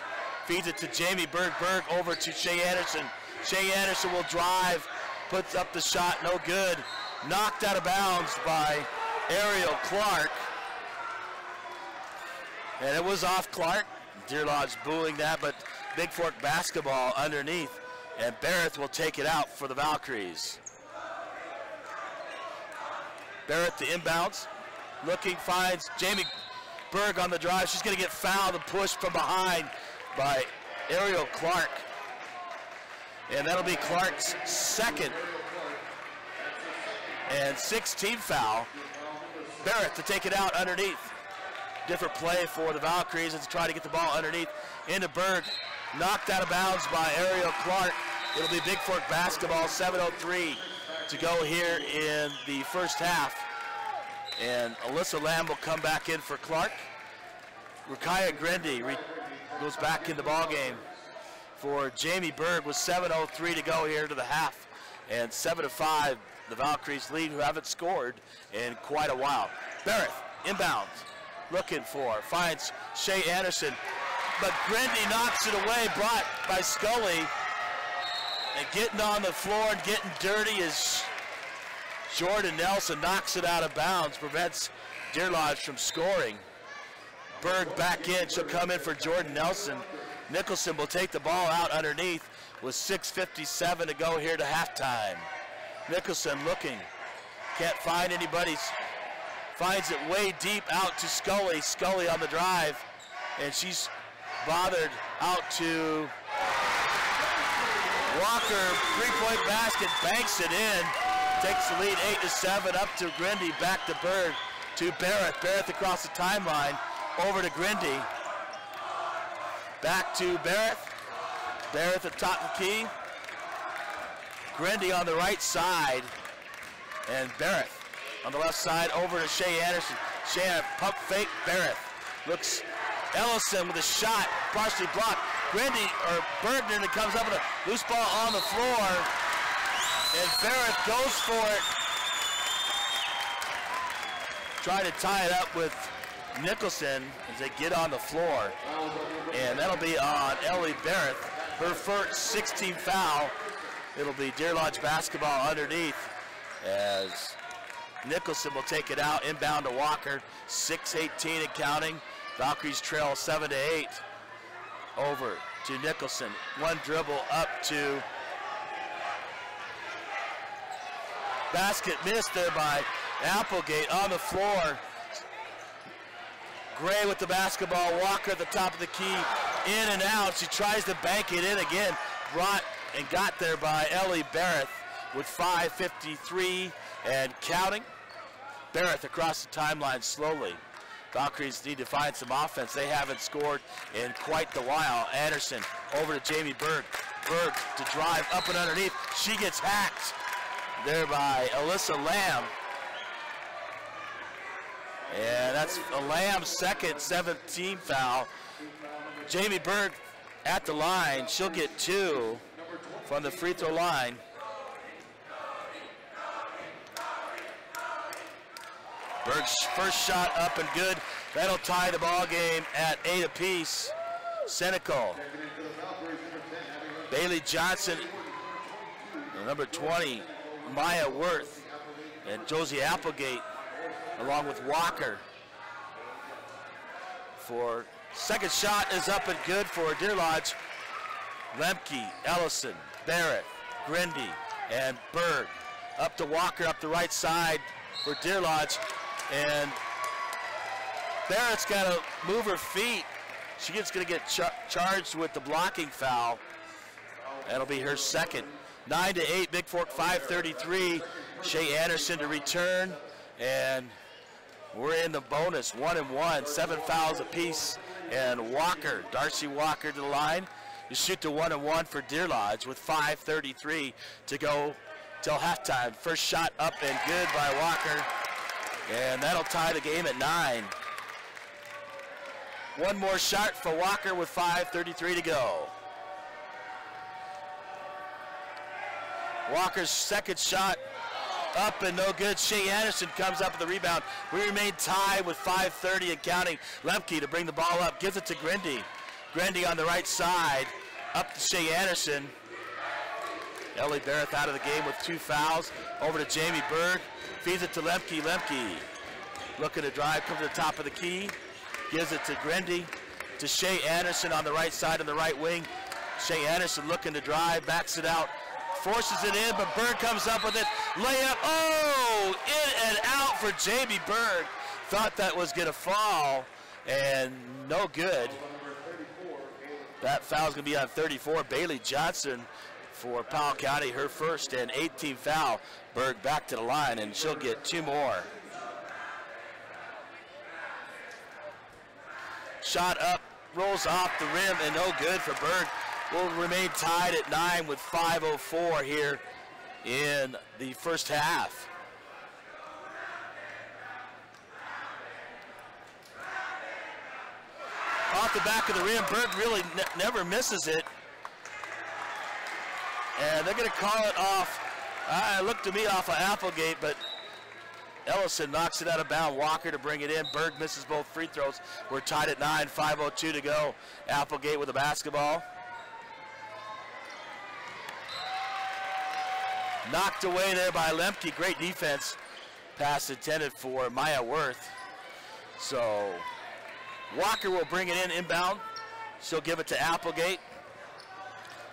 Feeds it to Jamie Berg. Berg over to Shea Anderson. Shea Anderson will drive, puts up the shot, no good. Knocked out of bounds by Ariel Clark. And it was off Clark. Deer Lodge booing that, but Bigfork basketball underneath. And Barrett will take it out for the Valkyries. Barrett the inbounds. Looking, finds Jamie Berg on the drive. She's going to get fouled and pushed from behind by Ariel Clark. And that'll be Clark's second and 16th foul. Barrett to take it out underneath. Different play for the Valkyries as they try to get the ball underneath into Berg. Knocked out of bounds by Ariel Clark. It'll be Bigfork basketball, 7:03 to go here in the first half. And Alyssa Lamb will come back in for Clark. Rukiah Grindy goes back in the ball game for Jamie Berg with 7:03 to go here to the half. And 7-5, the Valkyries lead, who haven't scored in quite a while. Barrett inbounds, looking for, finds Shea Anderson, but Grindy knocks it away, brought by Scully. And getting on the floor and getting dirty is Jordan Nelson. Knocks it out of bounds, prevents Deer Lodge from scoring. Berg back in, she'll come in for Jordan Nelson. Nicholson will take the ball out underneath with 6:57 to go here to halftime. Nicholson looking, can't find anybody, finds it way deep out to Scully. Scully on the drive, and she's bothered out to Walker. Three-point basket, banks it in, takes the lead 8-7, up to Grindy, back to Berg, to Barrett. Barrett across the timeline, over to Grindy. Back to Barrett. Barrett at the top of the key. Grindy on the right side. And Barrett on the left side over to Shea Anderson. Shea pump fake. Barrett looks. Ellison with a shot, partially blocked. Grindy, or Bergner, that comes up with a loose ball on the floor. And Barrett goes for it. Trying to tie it up with Nicholson as they get on the floor. And that'll be on Ellie Barrett, her first 16th foul. It'll be Deer Lodge basketball underneath as Nicholson will take it out, inbound to Walker, 6:18 and counting. Valkyries trail 7-8. Over to Nicholson, one dribble up to basket, missed there by Applegate on the floor. Gray with the basketball, Walker at the top of the key, in and out. She tries to bank it in again, brought and got there by Ellie Barrett with 5:53 and counting. Barrett across the timeline slowly. Valkyries need to find some offense. They haven't scored in quite the while. Anderson over to Jamie Berg. Berg to drive up and underneath. She gets hacked there by Alyssa Lamb. And that's Lamb's second 17th foul. Jamie Berg at the line. She'll get 2 from the free throw line. Berg's first shot up and good. That'll tie the ball game at 8 apiece. Senecal. Bailey Johnson, number 20, Maya Worth, and Josie Applegate, along with Walker. For second shot is up and good for Deer Lodge. Lemke, Ellison, Barrett, Grindy, and Berg. Up to Walker, up the right side for Deer Lodge. And Barrett's got to move her feet. She's going to get charged with the blocking foul. That'll be her second. 9-8, Bigfork 5:33. Shea Anderson to return. And we're in the bonus, 1-1, 7 fouls apiece And Walker, Darcy Walker to the line to shoot the 1-and-1 for Deer Lodge with 5:33 to go till halftime. First shot up and good by Walker, and that'll tie the game at 9. One more shot for Walker with 5:33 to go. Walker's second shot up and no good. Shea Anderson comes up with the rebound. We remain tied with 5:30 and counting. Lemke to bring the ball up, gives it to Grindy. Grindy on the right side, up to Shea Anderson. Ellie Barrett out of the game with 2 fouls. Over to Jamie Berg, feeds it to Lemke. Lemke looking to drive, comes to the top of the key, gives it to Grindy, to Shea Anderson on the right side on the right wing. Shea Anderson looking to drive, backs it out, forces it in, but Berg comes up with it. Layup, oh, in and out for Jamie Berg. Thought that was gonna fall, and no good. That foul's gonna be on 34, Bailey Johnson for Powell County, her first and 18th foul. Berg back to the line, and she'll get 2 more. Shot up, rolls off the rim, and no good for Berg. Will remain tied at 9 with 5:04 here in the first half. Off the back of the rim, Berg really never misses it. And they're going to call it off. It looked to me off of Applegate, but Ellison knocks it out of bounds. Walker to bring it in. Berg misses both free throws. We're tied at 9, 5:02 to go. Applegate with the basketball. Knocked away there by Lemke. Great defense. Pass intended for Maya Worth. So Walker will bring it in inbound. She'll give it to Applegate.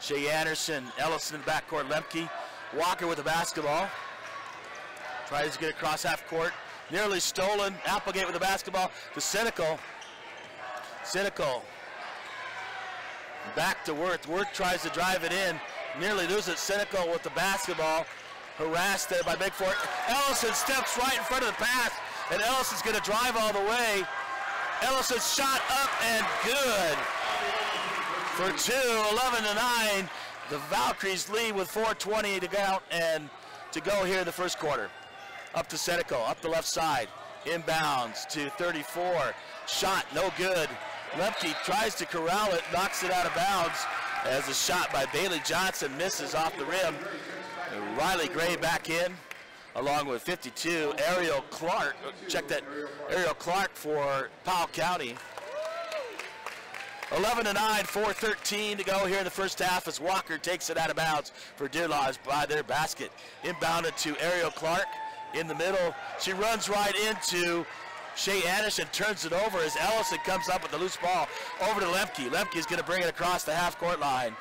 Shea Anderson, Ellison in the backcourt, Lemke. Walker with the basketball. Tries to get across half court. Nearly stolen. Applegate with the basketball to Cynical. Cynical. Back to Worth. Worth tries to drive it in. Nearly loses Cynical with the basketball. Harassed there by Bigfork. Ellison steps right in front of the pass, and Ellison's going to drive all the way. Ellison's shot up and good for 2, 11-9. The Valkyries lead with 4:20 to go and to go here in the first quarter. Up to Cynical, up the left side. Inbounds to 34. Shot no good. Lemke tries to corral it, knocks it out of bounds as a shot by Bailey Johnson misses off the rim. And Riley Gray back in, along with 52, Ariel Clark. Check that, Ariel Clark for Powell County. 11-9, 4:13 to go here in the first half as Walker takes it out of bounds for Deer Lodge by their basket. Inbounded to Ariel Clark in the middle. She runs right into Shea Anderson, turns it over as Ellison comes up with the loose ball over to Lemke. Lemke's going to bring it across the half-court line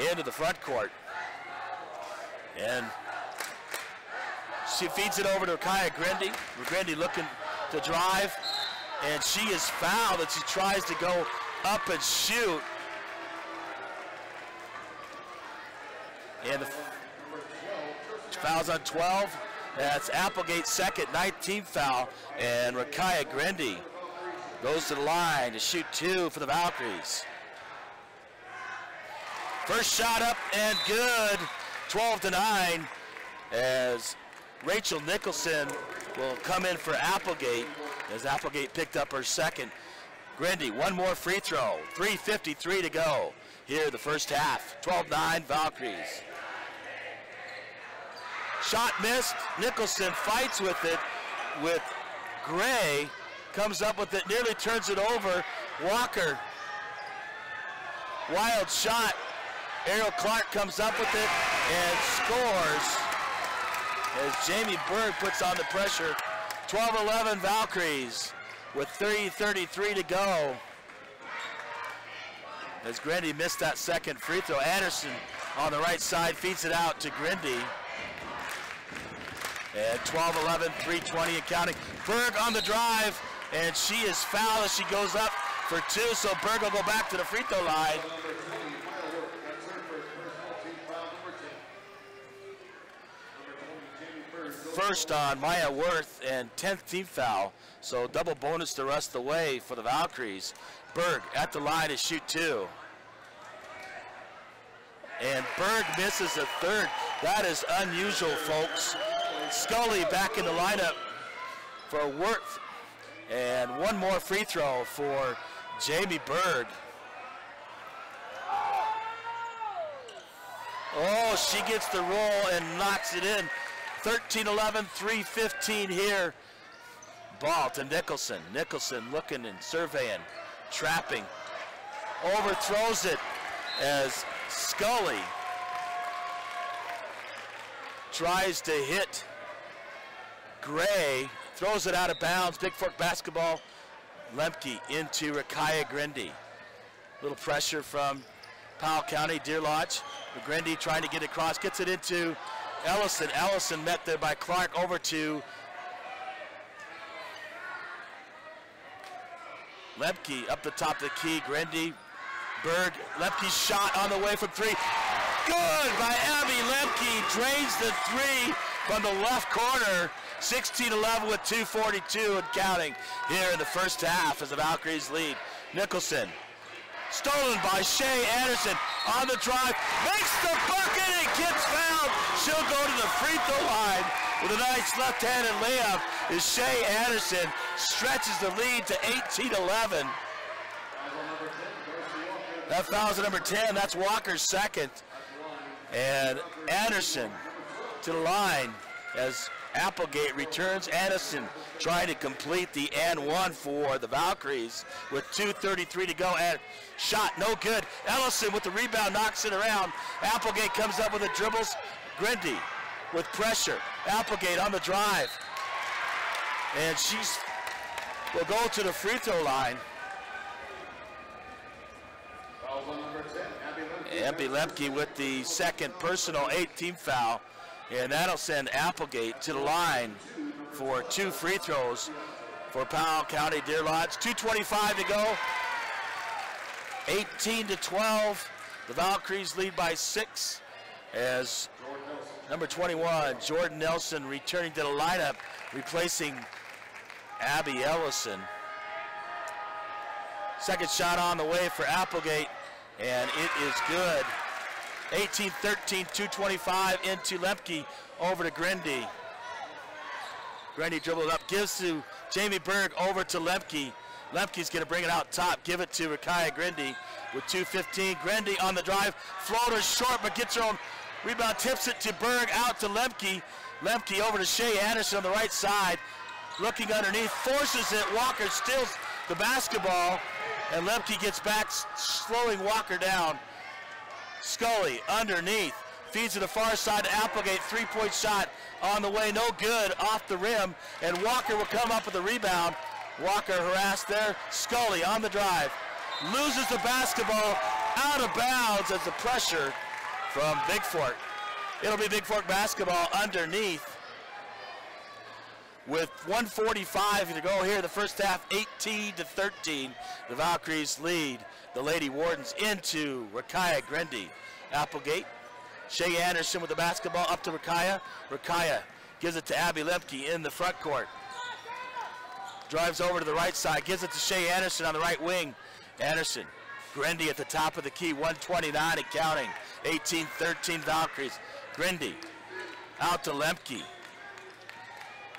into the front court. And she feeds it over to Kaya Grindy. Grindy looking to drive, and she is fouled as she tries to go up and shoot. And the foul's on 12. That's Applegate's second, 19th foul, and Rakaya Grindy goes to the line to shoot 2 for the Valkyries. First shot up and good, 12-9, as Rachel Nicholson will come in for Applegate, as Applegate picked up her second. Grindy, one more free throw, 3:53 to go here the first half, 12-9 Valkyries. Shot missed. Nicholson fights with it with Gray. Comes up with it, nearly turns it over. Walker. Wild shot. Ariel Clark comes up with it and scores as Jamie Berg puts on the pressure. 12-11 Valkyries with 3:33 to go. As Grindy missed that second free throw. Anderson on the right side feeds it out to Grindy. And 12-11, 3:20 and counting. Berg on the drive, and she is fouled as she goes up for 2, so Berg will go back to the free throw line. first on Maya Worth and 10th team foul. So double bonus the rest of the way for the Valkyries. Berg at the line to shoot 2. And Berg misses a third. That is unusual, folks. Scully back in the lineup for Worth. And one more free throw for Jamie Berg. Oh, she gets the roll and knocks it in. 13-11, 3:15 here. Ball to Nicholson. Nicholson looking and surveying, trapping. Overthrows it as Scully tries to hit Gray. Throws it out of bounds. Bigfork basketball. Lemke into Rakaya Grindy. Little pressure from Powell County, Deer Lodge. Grindy trying to get across, gets it into Ellison. Ellison met there by Clark, over to Lemke up the top of the key. Grindy, Berg, Lemke's shot on the way from 3. Good by Abby Lemke, drains the 3 from the left corner. 16-11 with 2:42 and counting here in the first half as the Valkyries lead. Nicholson, stolen by Shay Anderson on the drive, makes the bucket and gets fouled. She'll go to the free throw line with a nice left-handed layup as Shay Anderson stretches the lead to 18-11. That foul's at number 10, that's Walker's second. And Anderson to the line as Applegate returns. Anderson trying to complete the and one for the Valkyries with 2:33 to go, and shot no good. Ellison with the rebound knocks it around. Applegate comes up with the dribbles. Grindy with pressure. Applegate on the drive. And she's will go to the free throw line. Abby Lemke with the second personal 8th-team foul. And that'll send Applegate to the line for 2 free throws for Powell County Deer Lodge. 2:25 to go. 18-12. The Valkyries lead by 6 as number 21, Jordan Nelson, returning to the lineup, replacing Abby Ellison. Second shot on the way for Applegate, and it is good. 18-13, 2:25 into Lemke, over to Grindy. Grindy dribbled up, gives to Jamie Berg, over to Lemke. Lemke's gonna bring it out top, give it to Rakaya Grindy with 2:15. Grindy on the drive, floater short, but gets her own rebound, tips it to Berg, out to Lemke. Lemke over to Shay Anderson on the right side, looking underneath, forces it. Walker steals the basketball, and Lemke gets back, slowing Walker down. Scully underneath, feeds to the far side to Applegate, 3-point shot on the way, no good, off the rim, and Walker will come up with the rebound. Walker harassed there. Scully on the drive, loses the basketball, out of bounds as the pressure from Bigfork. It'll be Bigfork basketball underneath with 1:45 to go here in the first half. 18-13, the Valkyries lead the Lady Wardens into Rakaya Grindy. Applegate, Shay Anderson with the basketball, up to Rakaya. Rakaya gives it to Abby Lemke in the front court. Drives over to the right side, gives it to Shay Anderson on the right wing. Anderson, Grindy at the top of the key, 1:29 and counting. 18-13 Valkyries. Grindy out to Lemke.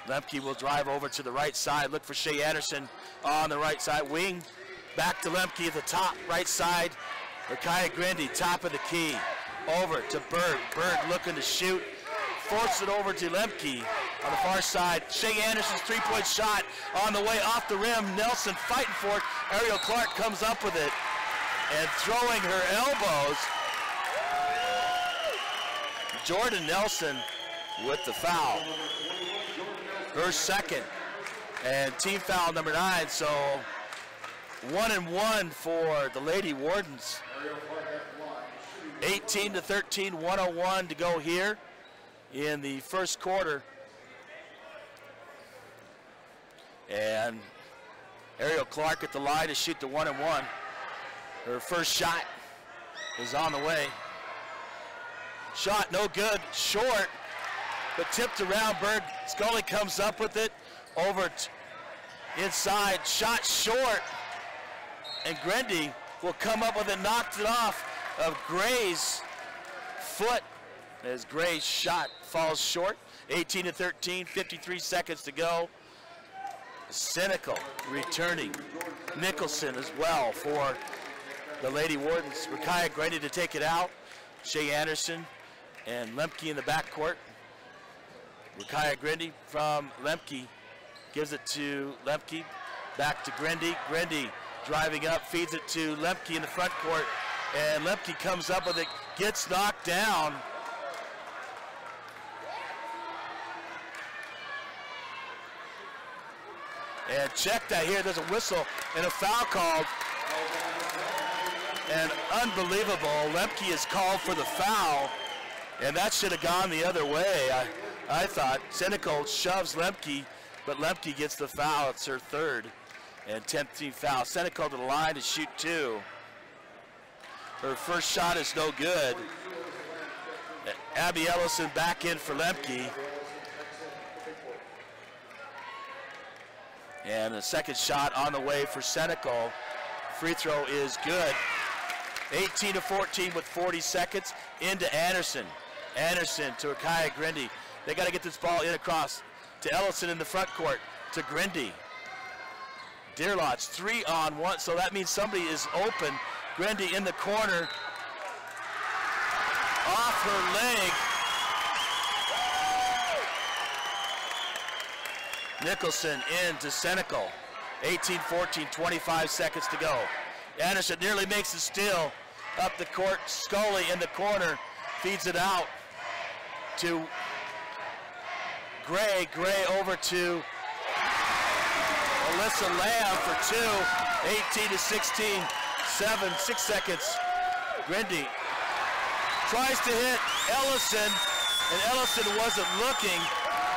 Lemke will drive over to the right side, look for Shay Anderson on the right side wing. Back to Lemke at the top right side. Rakaya Grindy, top of the key. Over to Berg. Berg looking to shoot. Force it over to Lemke on the far side. Shay Anderson's 3-point shot on the way, off the rim. Nelson fighting for it. Ariel Clark comes up with it and throwing her elbows. Jordan Nelson with the foul. Her second. And team foul number 9, so 1-1 for the Lady Wardens. 18-13, 1:01 to go here in the first quarter. And Ariel Clark at the line to shoot the 1-1. Her first shot is on the way. Shot no good, short, but tipped around. Berg Scully comes up with it over inside, shot short, and Grendy will come up with it, knocked it off of Gray's foot as Gray's shot falls short. 18-13, 53 seconds to go. Cynical returning. Nicholson as well for the Lady Wardens. Rakaya Grendy to take it out. Shea Anderson and Lemke in the backcourt. Rakaya Grendy from Lemke gives it to Lemke. Back to Grendy. Grendy driving up, feeds it to Lemke in the front court. And Lemke comes up with it, gets knocked down. And check that here, there's a whistle and a foul called. And unbelievable, Lemke is called for the foul. And that should have gone the other way. I thought Cynical shoves Lemke, but Lemke gets the foul. It's her third and 10th team foul. Cynical to the line to shoot 2. Her first shot is no good. Abby Ellison back in for Lemke. And the second shot on the way for Cynical. Free throw is good. 18-14 with 40 seconds. Into Anderson. Anderson to Rakaya Grendy. They got to get this ball in across to Ellison in the front court. To Grendy. Deer Lodge 3-on-1, so that means somebody is open. Grendy in the corner. Off her leg. Nicholson into Cynical. 18-14, 25 seconds to go. Anderson nearly makes the steal. Up the court, Scully in the corner. Feeds it out to Gray. Gray over to Alyssa Lamb for 2. 18-16, 6 seconds. Grendy tries to hit Ellison, and Ellison wasn't looking.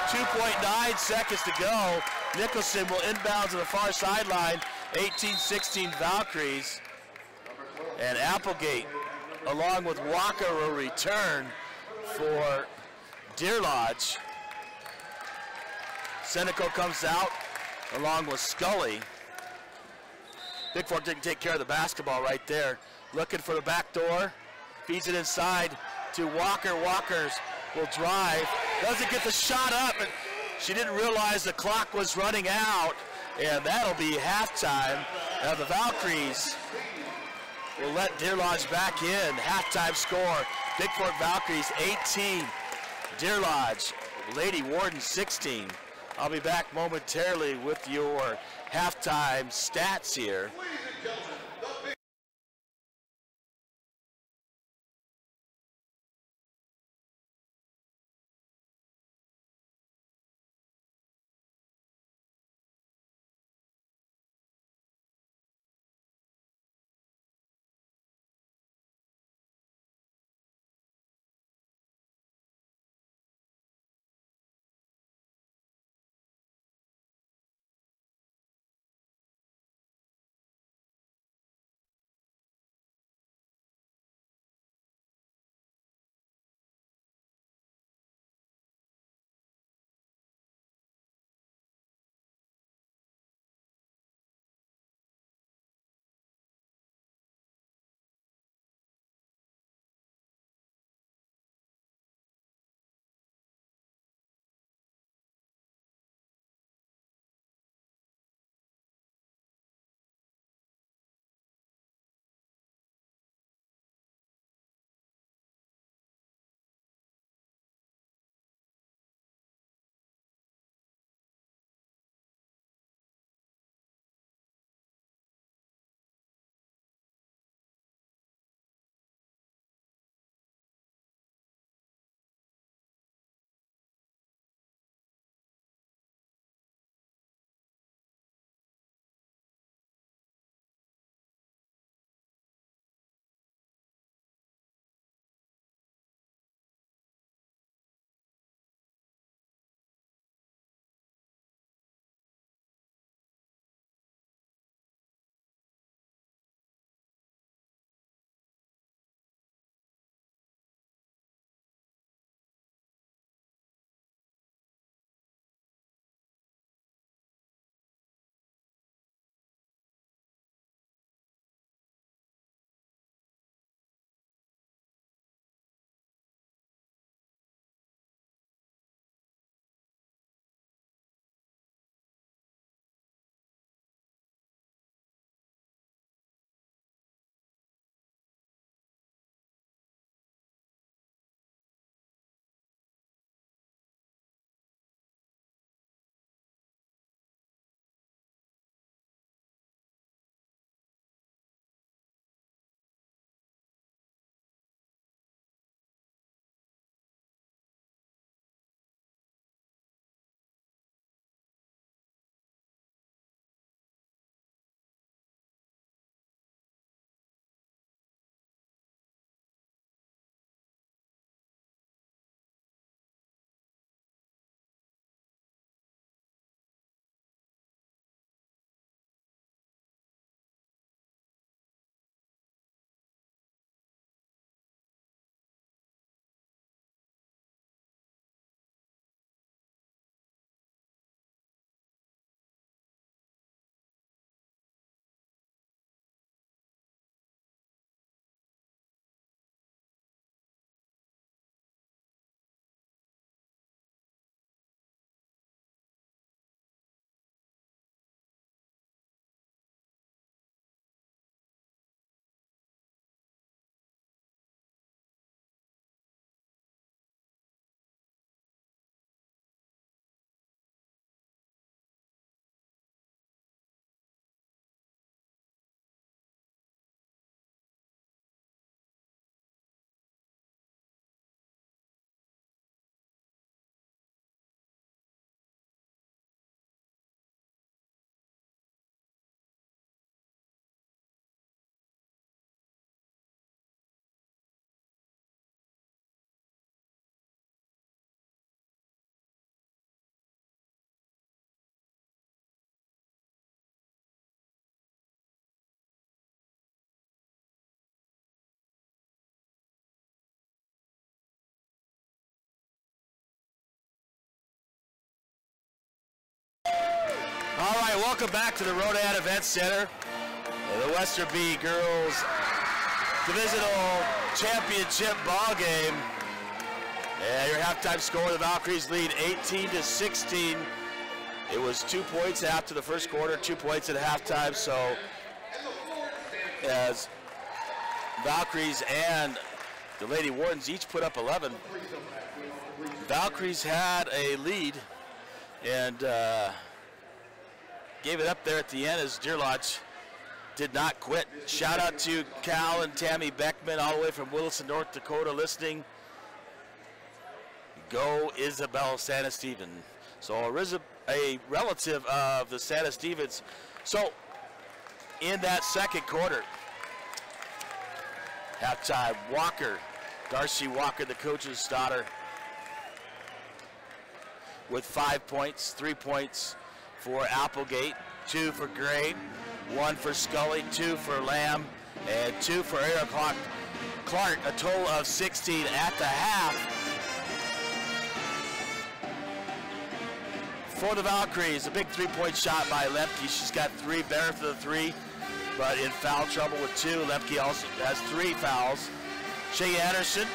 2.9 seconds to go. Nicholson will inbound to the far sideline. 18-16 Valkyries. And Applegate, along with Walker, will return for Deer Lodge. Cynical comes out along with Scully. Bigfork didn't take care of the basketball right there. Looking for the back door. Feeds it inside to Walker. Walker's will drive. Doesn't get the shot up, and she didn't realize the clock was running out, and that'll be halftime. Now the Valkyries will let Deer Lodge back in. Halftime score, Bigfork Valkyries 18, Deer Lodge, Lady Warden 16. I'll be back momentarily with your halftime stats here. All right, welcome back to the Rodan Event Center. The Western B Girls Divisional Championship ball game. And your halftime score, the Valkyries lead 18-16. It was 2 points after the first quarter, 2 points at halftime. So as Valkyries and the Lady Wardens each put up 11, Valkyries had a lead and gave it up there at the end as Deer Lodge did not quit. Shout out to Cal and Tammy Beckman all the way from Williston, North Dakota listening. Go Isabel Santa Steven. So a relative of the Santa Stevens. So in that second quarter, halftime, Darcy Walker, the coach's daughter, with 5 points, 3 points for Applegate, 2 for Gray, 1 for Scully, 2 for Lamb, and 2 for Ariel Clark, a total of 16 at the half. For the Valkyries, a big 3-point shot by Lemke. She's got 3, better for the 3, but in foul trouble with 2. Lemke also has 3 fouls. Shay Anderson,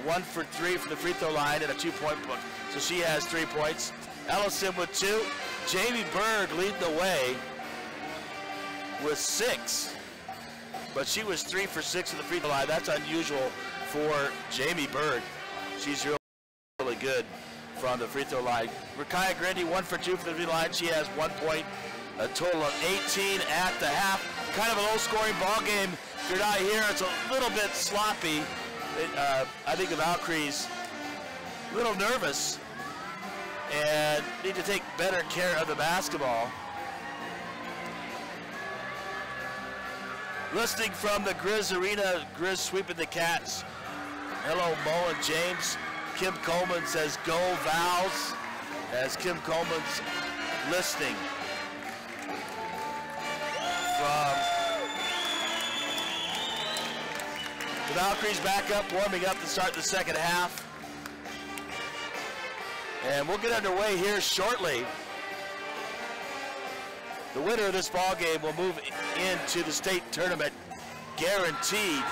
1 for 3 from the free throw line and a 2-point book. So she has 3 points. Ellison with 2. Jamie Berg leading the way with 6. But she was 3 for 6 from the free throw line. That's unusual for Jamie Berg. She's really good from the free throw line. Rakaya Grindy, 1 for 2 from the free throw line. She has 1 point, a total of 18 at the half. Kind of a low-scoring ball game. If you're not here, it's a little bit sloppy. I think the Valkyries a little nervous and need to take better care of the basketball. Listening from the Grizz Arena, Grizz sweeping the Cats. Hello, Mo and James. Kim Coleman says, go Vals, as Kim Coleman's listening from the Valkyries back up, warming up to start the second half. And we'll get underway here shortly. The winner of this ball game will move into the state tournament, guaranteed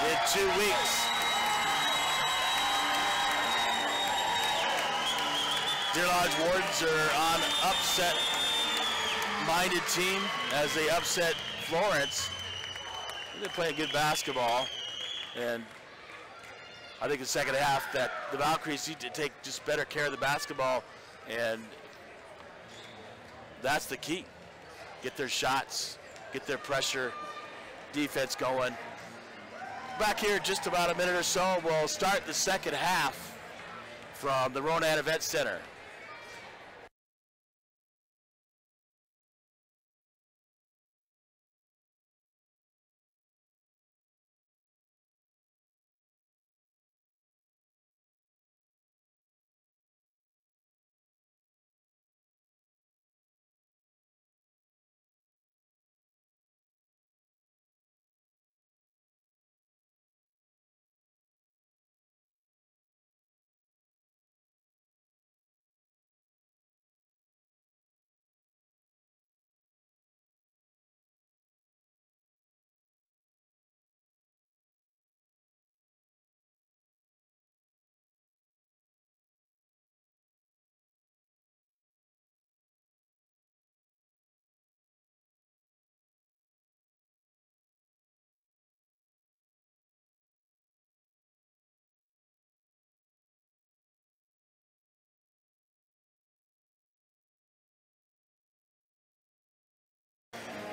in 2 weeks. Deer Lodge Wardens are on upset-minded team as they upset Florence. They're playing good basketball, and I think the second half that the Valkyries need to take just better care of the basketball, and that's the key. Get their shots, get their pressure, defense going. Back here in just about a minute or so, we'll start the second half from the Ronan Event Center.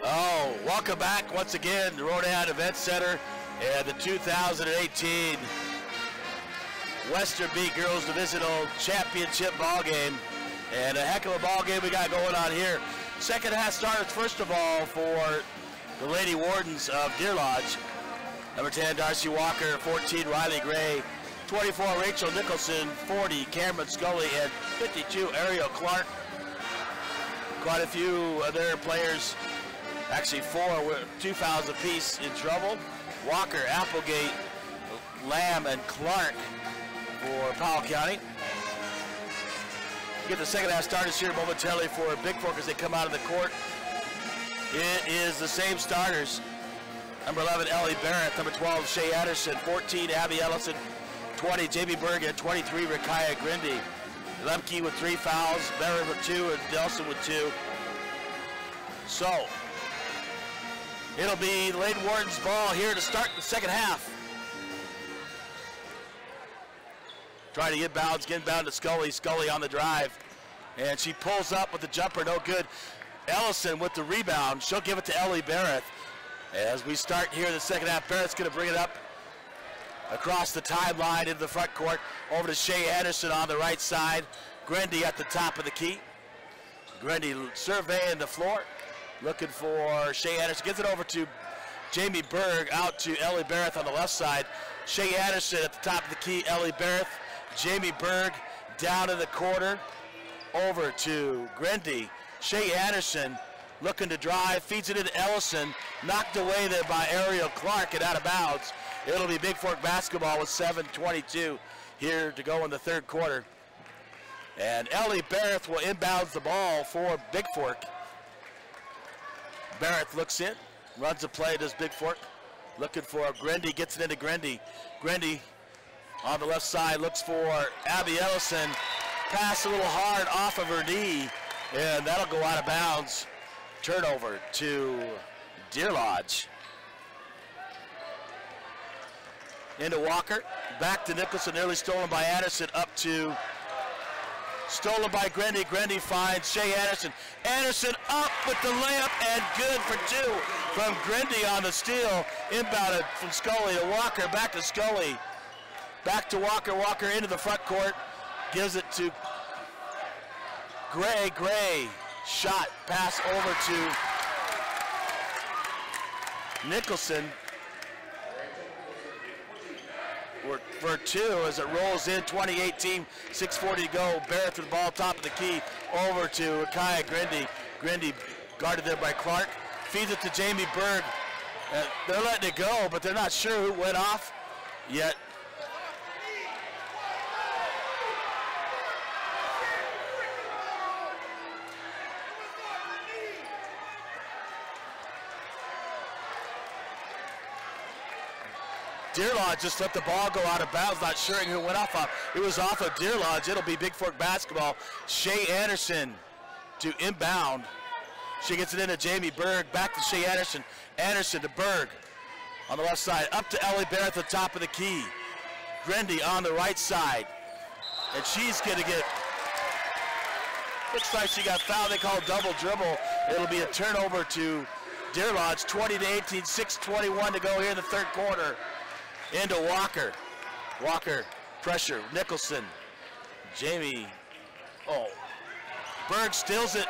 Oh, welcome back once again to Rodan Event Center and the 2018 Western B Girls Divisional Championship ball game. And a heck of a ball game we got going on here. Second half starts first of all for the Lady Wardens of Deer Lodge. Number 10, Darcy Walker, 14, Riley Gray, 24, Rachel Nicholson, 40, Cameron Scully, and 52, Ariel Clark. Quite a few of their players, actually 4 with 2 fouls apiece, in trouble. Walker, Applegate, Lamb, and Clark for Powell County. get the second half starters here momentarily for Bigfork as they come out of the court. It is the same starters. Number 11, Ellie Barrett. Number 12, Shay Anderson. 14, Abby Ellison. 20, Jamie Berg. And 23, Rakaya Grindy. Lemke with 3 fouls. Barrett with 2, and Nelson with 2. So, it'll be the Lady Wardens' ball here to start the second half. Trying to get inbound to Scully. Scully on the drive. And she pulls up with the jumper, no good. Ellison with the rebound. She'll give it to Ellie Barrett. As we start here in the second half, Barrett's going to bring it up across the timeline into the front court. Over to Shay Anderson on the right side. Grindy at the top of the key. Grindy surveying the floor. Looking for Shay Anderson. Gives it over to Jamie Berg, out to Ellie Barrett on the left side. Shay Anderson at the top of the key. Ellie Barrett. Jamie Berg down in the corner. Over to Grindy. Shay Anderson looking to drive, feeds it into Ellison, knocked away there by Ariel Clark and out of bounds. It'll be Bigfork basketball with 7:22 here to go in the third quarter. And Ellie Barrett will inbounds the ball for Bigfork. Barrett looks in, runs the play, does Bigfork. Looking for Grindy, gets it into Grindy. Grindy on the left side looks for Abby Ellison. Pass a little hard off of her knee, and that'll go out of bounds. Turnover to Deer Lodge. Into Walker, back to Nicholson, nearly stolen by Anderson, up to, stolen by Grindy. Grindy finds Shay Anderson. Anderson up with the layup and good for 2 from Grindy on the steal. Inbounded from Scully to Walker, back to Scully. Back to Walker, Walker into the front court. Gives it to Gray. Gray, shot, pass over to Nicholson for 2 as it rolls in. 20-18, 6:40 to go. Barrett with the ball, top of the key, over to Kaya Grindy. Grindy guarded there by Clark. Feeds it to Jamie Berg. They're letting it go, but they're not sure who went off yet. Deer Lodge just let the ball go out of bounds, not sure who went off. It was off of Deer Lodge. It'll be Bigfork basketball. Shay Anderson to inbound. She gets it into Jamie Berg, back to Shay Anderson. Anderson to Berg on the left side, up to Ellie Barrett at the top of the key. Grindy on the right side. And she's going to get, looks like she got fouled. They call double dribble. It'll be a turnover to Deer Lodge. 20-18, 6:21 to go here in the third quarter. Into Walker. Walker, pressure, Nicholson. Jamie, Berg steals it.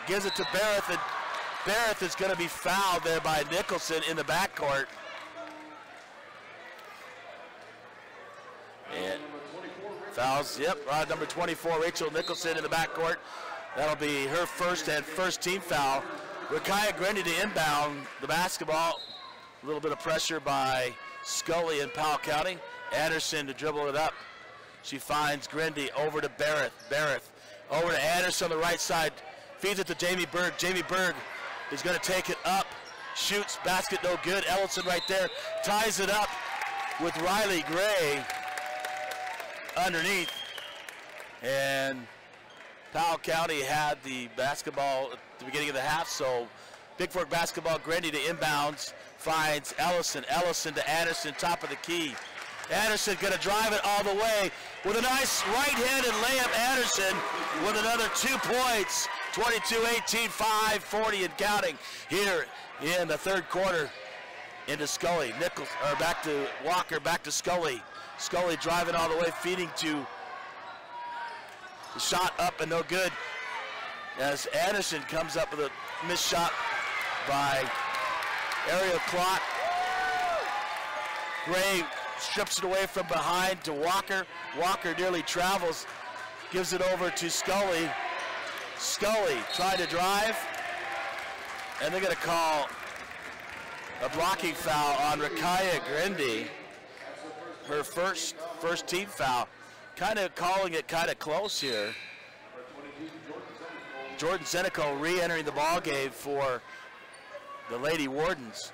Gives it to Barrett, and Barrett is going to be fouled there by Nicholson in the backcourt. And fouls, yep, number 24, Rachel Nicholson in the backcourt. That'll be her first team foul. Rakaya Grindy to inbound the basketball. A little bit of pressure by Scully in Powell County. Anderson to dribble it up. She finds Grindy, over to Barrett. Barrett over to Anderson on the right side. Feeds it to Jamie Berg. Jamie Berg is going to take it up. Shoots, basket no good. Ellison right there. Ties it up with Riley Gray underneath. And Powell County had the basketball at the beginning of the half, so Bigfork basketball. Grindy to inbounds. Finds Ellison. Ellison to Anderson, top of the key. Anderson going to drive it all the way with a nice right-handed layup. Anderson with another 2 points. 22-18, 5:40 and counting here in the third quarter. Into Scully. Nichols, or back to Walker, back to Scully. Scully driving all the way, feeding to the shot up and no good. As Anderson comes up with a missed shot by Ariel Clark. Gray strips it away from behind to Walker. Walker nearly travels, gives it over to Scully. Scully tried to drive, and they're going to call a blocking foul on Rakaya Grindy. Her first team foul. kind of calling it kind of close here. Jordan Senecal re-entering the ball game for the Lady Wardens.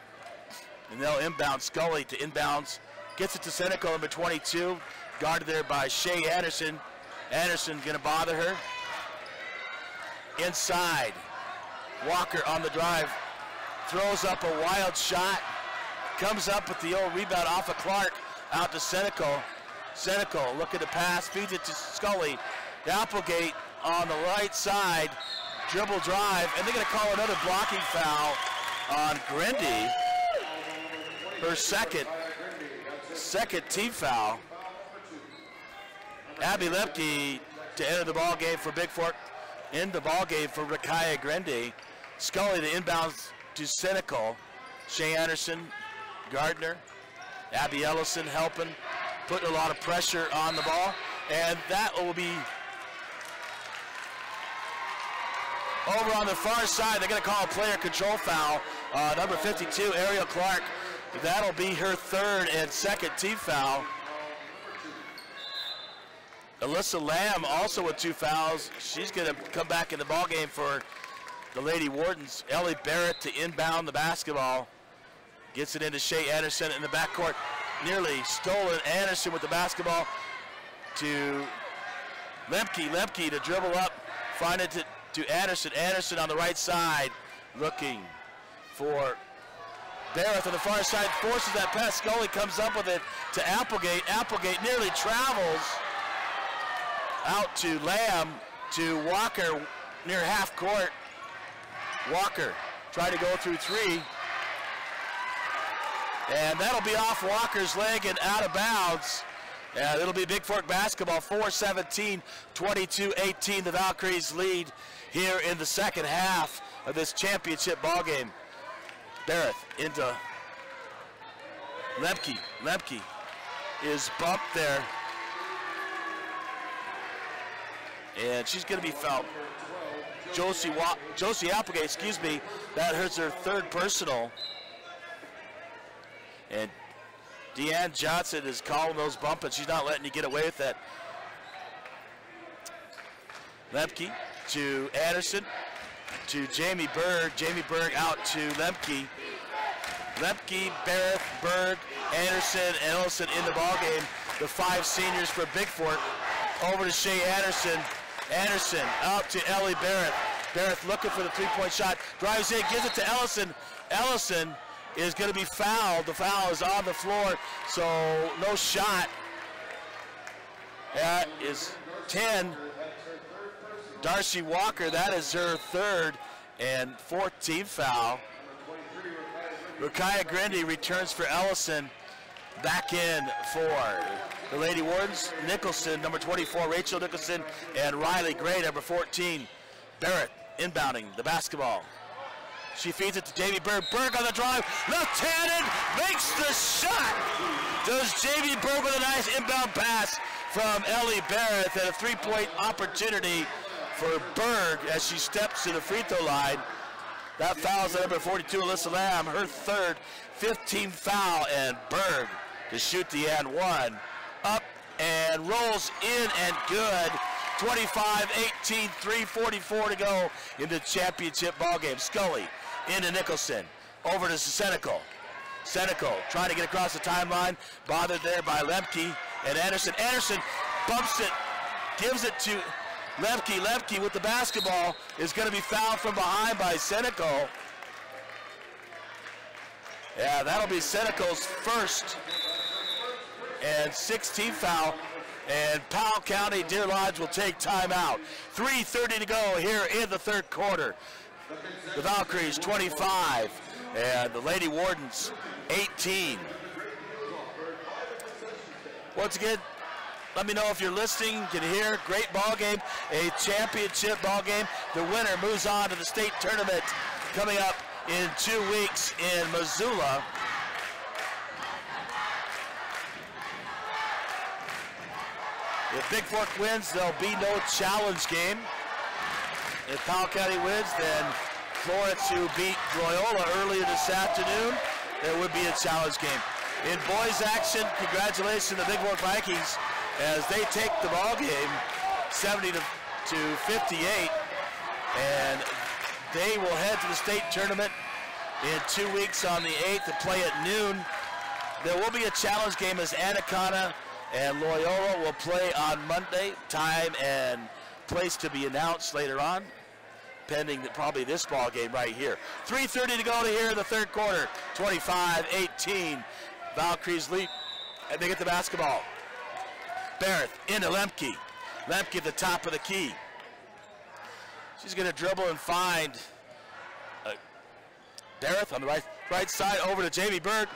And they'll inbound. Scully to inbounds. Gets it to Senecal, number 22. Guarded there by Shay Anderson. Anderson gonna bother her. Inside. Walker on the drive. Throws up a wild shot. Comes up with the old rebound off of Clark. Out to Senecal. Senecal looking to pass. Feeds it to Scully. Applegate on the right side. Dribble drive. And they're gonna call another blocking foul on Grindy. Her second team foul. Abby Lepke to enter the ball game for Bigfork. In the ball game for Rakaya Grindy. Scully to inbounds to Senecal. Shay Anderson, Gardner, Abby Ellison helping, putting a lot of pressure on the ball. And that will be over on the far side. They're going to call a player control foul. Number 52, Ariel Clark. That'll be her third and second team foul. Alyssa Lamb also with 2 fouls. She's going to come back in the ball game for the Lady Wardens. Ellie Barrett to inbound the basketball. Gets it into Shay Anderson in the backcourt. Nearly stolen. Anderson with the basketball to Lemke. Lemke to dribble up. Find it to Anderson. Anderson on the right side. Looking for Barrett on the far side. Forces that pass. Scully comes up with it to Applegate. Applegate nearly travels out to Lamb to Walker near half court. Walker tried to go through 3. And that'll be off Walker's leg and out of bounds. And it'll be Bigfork basketball, 4-17, 22-18. The Valkyries lead here in the second half of this championship ball game. Barrett into Lemke. Lemke is bumped there. And she's going to be fouled. Josie Applegate, excuse me, that hurts her third personal. And Deanne Johnson is calling those bumping. She's not letting you get away with that. Lemke to Anderson to Jamie Berg. Jamie Berg out to Lemke. Lemke, Barrett, Berg, Anderson, and Ellison in the ballgame. The 5 seniors for Bigfork. Over to Shay Anderson. Anderson out to Ellie Barrett. Barrett looking for the 3-point shot. Drives in, gives it to Ellison. Ellison is going to be fouled. The foul is on the floor, so no shot. That is 10. Darcy Walker, that is her third and 4th team foul. Rakaya Grindy returns for Ellison. Back in for the Lady Wardens. Nicholson, number 24, Rachel Nicholson, and Riley Gray, number 14. Barrett inbounding the basketball. She feeds it to Jamie Berg. Berg on the drive, left-handed, makes the shot. Does Jamie Berg with a nice inbound pass from Ellie Barrett, and a 3-point opportunity for Berg as she steps to the free throw line. That fouls number 42, Alyssa Lamb, her third, 15th foul, and Berg to shoot the and one. Up and rolls in and good. 25-18, 3:44 to go in the championship ball game. Scully into Nicholson, over to Senecal. Senecal trying to get across the timeline, bothered there by Lemke and Anderson. Anderson bumps it, gives it to Lemke. Lemke with the basketball is going to be fouled from behind by Senecal. Yeah, that'll be Senecal's first and 16th foul. And Powell County Deer Lodge will take timeout. 3:30 to go here in the third quarter. The Valkyries 25 and the Lady Wardens 18. Once again, let me know if you're listening, can hear. Great ball game, a championship ball game. The winner moves on to the state tournament coming up in 2 weeks in Missoula. If Bigfork wins, there'll be no challenge game. If Powell County wins, then Florence, who beat Loyola earlier this afternoon, there would be a challenge game. In boys action, congratulations to the Bigfork Vikings as they take the ball game 70 to 58, and they will head to the state tournament in 2 weeks on the 8th to play at noon. There will be a challenge game as Anaconda and Loyola will play on Monday. Time and place to be announced later on, pending probably this ball game right here. 3:30 to go to here in the third quarter. 25-18. Valkyries lead, and they get the basketball. Barrett into Lemke. Lemke at the top of the key. She's going to dribble and find Barrett on the right side over to Jamie Berg.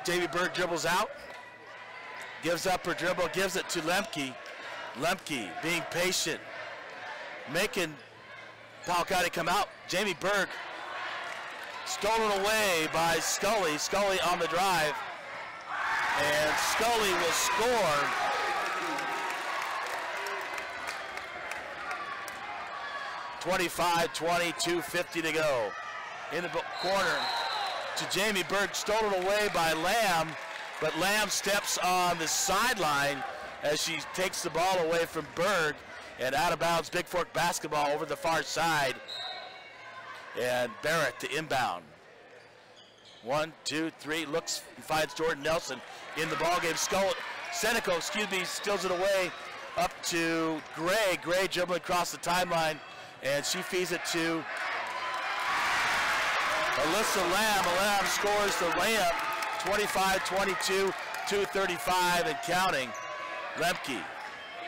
Jamie Berg dribbles out, gives up her dribble, gives it to Lemke. Lemke being patient, making Powell County come out. Jamie Berg stolen away by Scully. Scully on the drive, and Scully will score. (25-20), 2:50 to go. In the corner to Jamie Berg, stolen away by Lamb, but Lamb steps on the sideline as she takes the ball away from Berg, and out of bounds. Bigfork basketball over the far side, and Barrett to inbound. 1, 2, 3, looks and finds Jordan Nelson in the ball game. Seneco, steals it away up to Gray. Gray dribbling across the timeline, and she feeds it to Alyssa Lamb. Lamb scores the layup. 25-22, 2:35 and counting. Lemke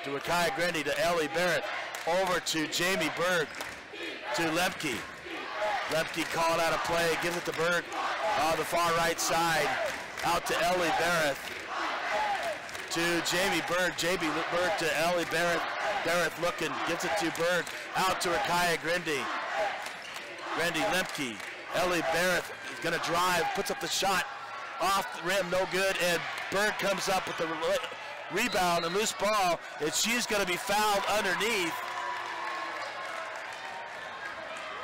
to Rakaya Grindy to Ellie Barrett. Over to Jamie Berg to Lemke. Lemke called out a play, gives it to Berg on the far right side. Out to Ellie Barrett. To Jamie Berg. Jamie Berg to Ellie Barrett. Barrett looking, gives it to Berg. Out to Rakaya Grindy. Grindy, Lemke. Ellie Barrett is going to drive, puts up the shot. Off the rim, no good, and Berg comes up with the rebound and loose ball, and she's going to be fouled underneath.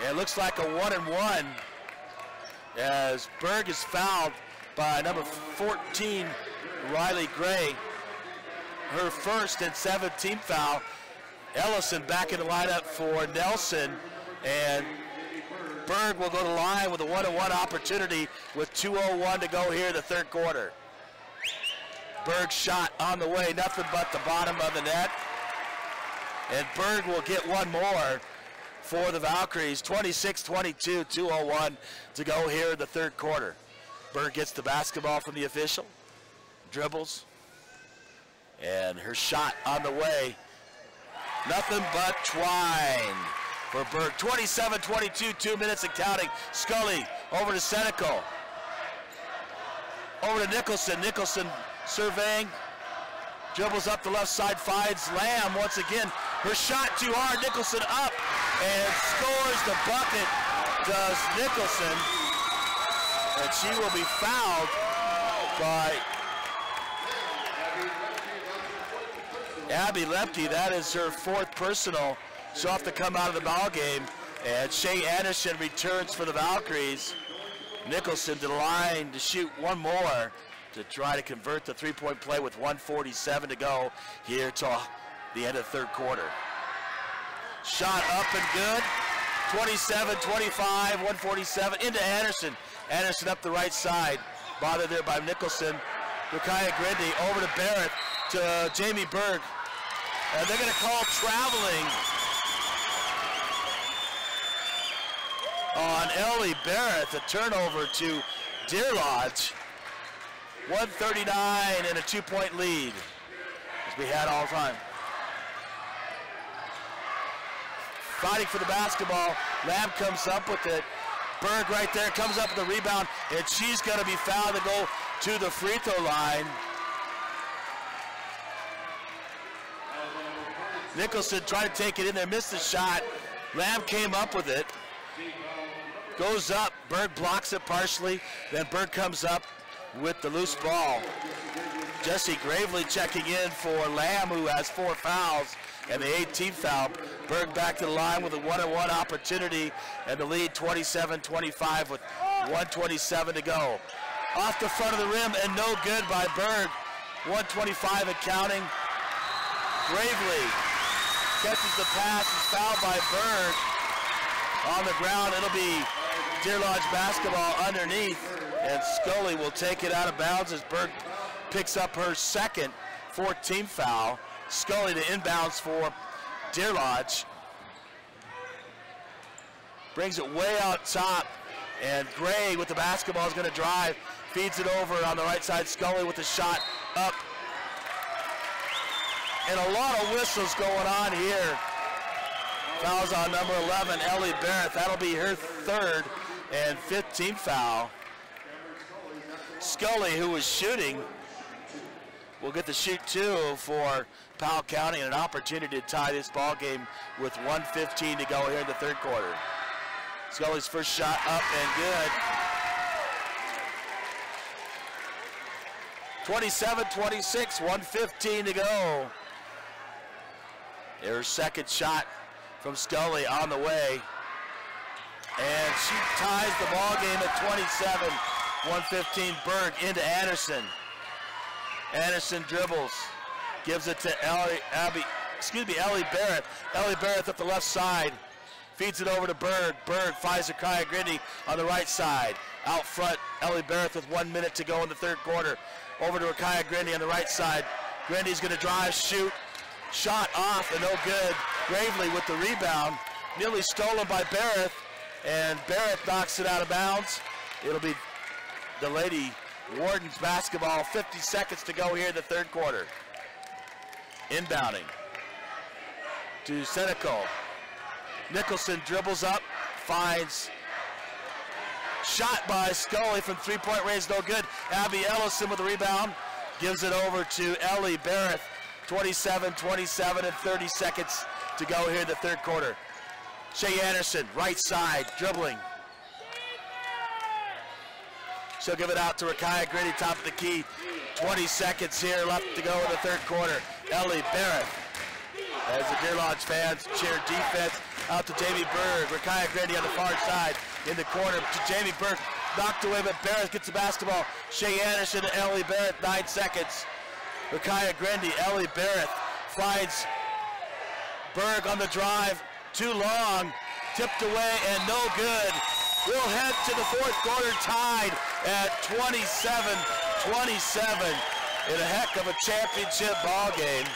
And it looks like a 1-and-1 as Berg is fouled by number 14, Riley Gray. Her first and 17th foul. Ellison back in the lineup for Nelson, and Berg will go to the line with a 1-on-1 opportunity with 2:01 to go here in the third quarter. Berg shot on the way, nothing but the bottom of the net. And Berg will get one more for the Valkyries. 26-22, 2:01 to go here in the third quarter. Berg gets the basketball from the official, dribbles, and her shot on the way. Nothing but twine for Berg. 27-22, 2 minutes and counting. Scully over to Seneco. Over to Nicholson. Nicholson surveying. Dribbles up the left side, finds Lamb once again. Her shot too hard. Nicholson up and scores the bucket. Does Nicholson. And she will be fouled by Abby Lemke. That is her fourth personal. She'll have to come out of the ball game, and Shay Anderson returns for the Valkyries. Nicholson to the line to shoot one more to try to convert the three-point play with 1:47 to go here till the end of the third quarter. Shot up and good. 27-25, 1:47 into Anderson. Anderson up the right side. Bothered there by Nicholson. Rakaya Grindy over to Barrett to Jamie Berg. And they're going to call traveling on Ellie Barrett, the turnover to Deer Lodge. 139 and a 2-point lead, as we had all the time. Fighting for the basketball, Lamb comes up with it. Berg right there comes up with the rebound, and she's going to be fouled to go to the free throw line. Nicholson tried to take it in there, missed the shot. Lamb came up with it. Goes up, Berg blocks it partially, then Berg comes up with the loose ball. Jesse Gravely checking in for Lamb, who has 4 fouls, and the 18th foul. Berg back to the line with a 1-on-1 opportunity, and the lead 27-25 with 1:27 to go. Off the front of the rim, and no good by Berg. 1:25 and counting. Gravely catches the pass, is fouled by Berg. On the ground, it'll be Deer Lodge basketball underneath, and Scully will take it out of bounds as Berg picks up her second 14th foul. Scully to inbounds for Deer Lodge. Brings it way out top, and Gray with the basketball is going to drive, feeds it over on the right side. Scully with the shot up. And a lot of whistles going on here. Fouls on number 11, Ellie Barrett. That'll be her third and 15th foul. Scully, who was shooting, will get the shoot two for Powell County and an opportunity to tie this ball game with 1:15 to go here in the third quarter. Scully's first shot up and good. 27-26, 1:15 to go. Her second shot from Scully on the way. And she ties the ball game at 27, 1:15. Berg into Anderson. Anderson dribbles, gives it to Ellie Barrett. Ellie Barrett up the left side, feeds it over to Berg. Berg finds Rakaya Grindy on the right side. Out front, Ellie Barrett with 1 minute to go in the third quarter. Over to Rakaya Grindy on the right side. Grindy's going to drive, shoot, shot off and no good. Gravely with the rebound, nearly stolen by Barrett, and Barrett knocks it out of bounds. It'll be the Lady Wardens basketball, 50 seconds to go here in the third quarter. Inbounding to Senecal. Nicholson dribbles up, finds, shot by Scully from three-point range, no good. Abby Ellison with the rebound, gives it over to Ellie Barrett. 27-27 and 30 seconds to go here in the third quarter. Shea Anderson, right side, dribbling. She'll give it out to Rakaya Grindy, top of the key. 20 seconds here left to go in the third quarter. Ellie Barrett, as the Deer Lodge fans cheer defense, out to Jamie Berg. Rakaya Grindy on the far side in the corner to Jamie Berg. Knocked away, but Barrett gets the basketball. Shea Anderson to Ellie Barrett, 9 seconds. Rakaya Grindy, Ellie Barrett finds Berg on the drive, too long, tipped away and no good. We'll head to the fourth quarter tied at 27-27 in a heck of a championship ball game.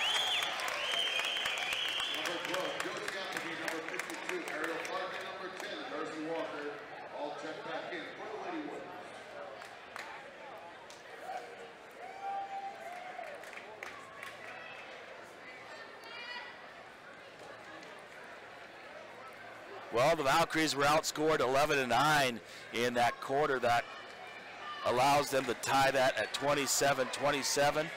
Well, the Valkyries were outscored 11-9 in that quarter. That allows them to tie that at 27-27.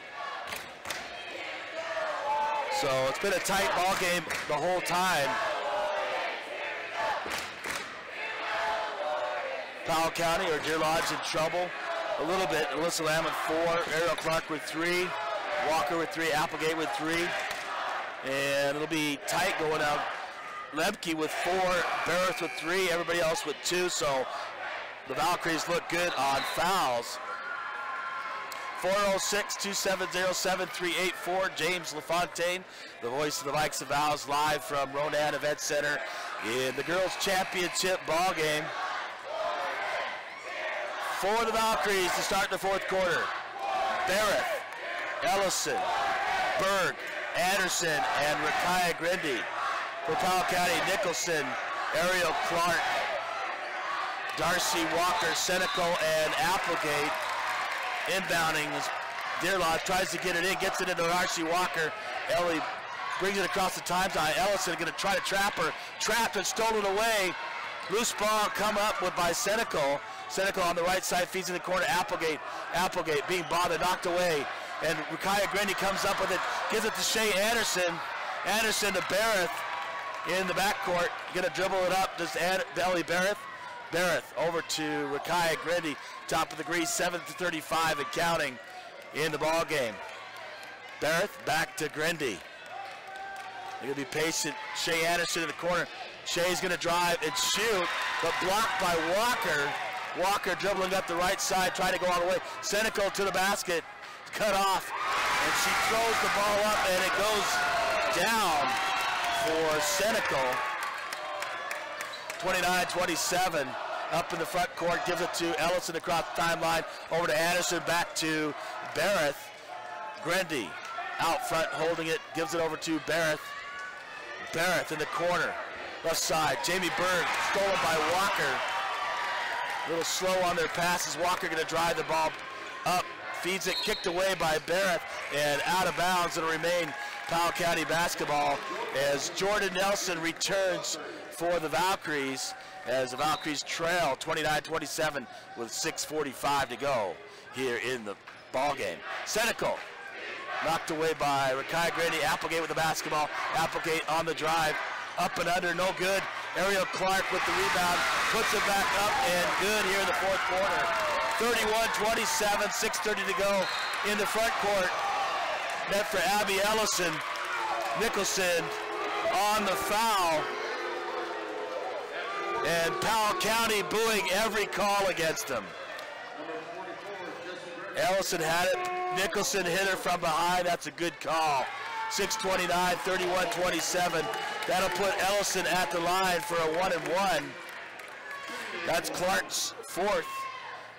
So it's been a tight ball game the whole time. Powell County or Deer Lodge in trouble a little bit. Alyssa Lamb with 4, Ariel Clark with 3, Walker with 3, Applegate with 3. And it'll be tight going out. Lemke with 4, Barrett with 3, everybody else with 2, so the Valkyries look good on fouls. 406-270-7384, James LaFontaine, the voice of the Vikes of Vows, live from Ronan Event Center in the girls' championship ball game. For the Valkyries to start the fourth quarter. Barrett, Ellison, Berg, Anderson, and Rakaya Grindy. For Powell County, Nicholson, Ariel Clark, Darcy Walker, Senecal, and Applegate. Inbounding as Deer Lodge tries to get it in, gets it into Darcy Walker. Ellie brings it across the timeline. Ellison going to try to trap her. Trapped and stolen away. Loose ball come up with by Senecal. Senecal on the right side feeds in the corner. Applegate. Applegate being bothered, knocked away. And Rakaya Grindy comes up with it, gives it to Shea Anderson. Anderson to Barrett. In the backcourt, gonna dribble it up, just add Ellie Barrett. Barrett over to Rakaya Grindy, top of the green, 7-35 and counting in the ball game. Barrett back to Grindy. They're gonna be patient. Shea Anderson in the corner. Shea's gonna drive and shoot, but blocked by Walker. Walker dribbling up the right side, trying to go all the way. Senecal to the basket, cut off, and she throws the ball up, and it goes down for Senecal. 29-27. Up in the front court, gives it to Ellison across the timeline, over to Anderson, back to Barrett. Grendy out front holding it, gives it over to Barrett. Barrett in the corner, left side. Jamie Berg stolen by Walker. A little slow on their passes. Walker going to drive the ball up, feeds it, kicked away by Barrett, and out of bounds. It'll remain Powell County basketball as Jordan Nelson returns for the Valkyries, as the Valkyries trail 29-27 with 6:45 to go here in the ball game. Senecal knocked away by Rakai Grendy. Applegate with the basketball. Applegate on the drive, up and under, no good. Ariel Clark with the rebound, puts it back up and good here in the fourth quarter. 31-27, 6:30 to go in the front court. Net for Abby Ellison. Nicholson on the foul. And Powell County booing every call against him. Ellison had it. Nicholson hit her from behind. That's a good call. 6:29, 31-27. That'll put Ellison at the line for a 1-and-1. That's Clark's fourth,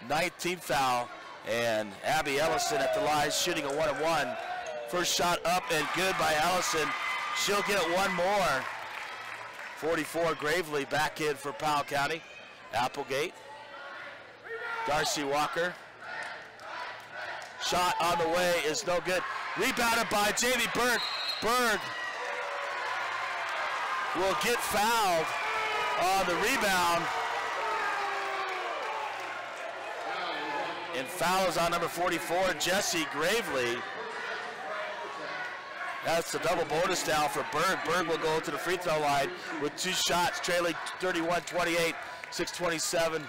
19th foul. And Abby Ellison at the line shooting a 1-and-1. First shot up and good by Ellison. She'll get one more. 44 Gravely back in for Powell County. Applegate. Darcy Walker. Shot on the way is no good. Rebounded by Jamie Berg. Berg will get fouled on the rebound. And foul is on number 44, Jesse Gravely. That's the double bonus foul for Berg. Berg will go to the free throw line with two shots, trailing 31-28, 6:27.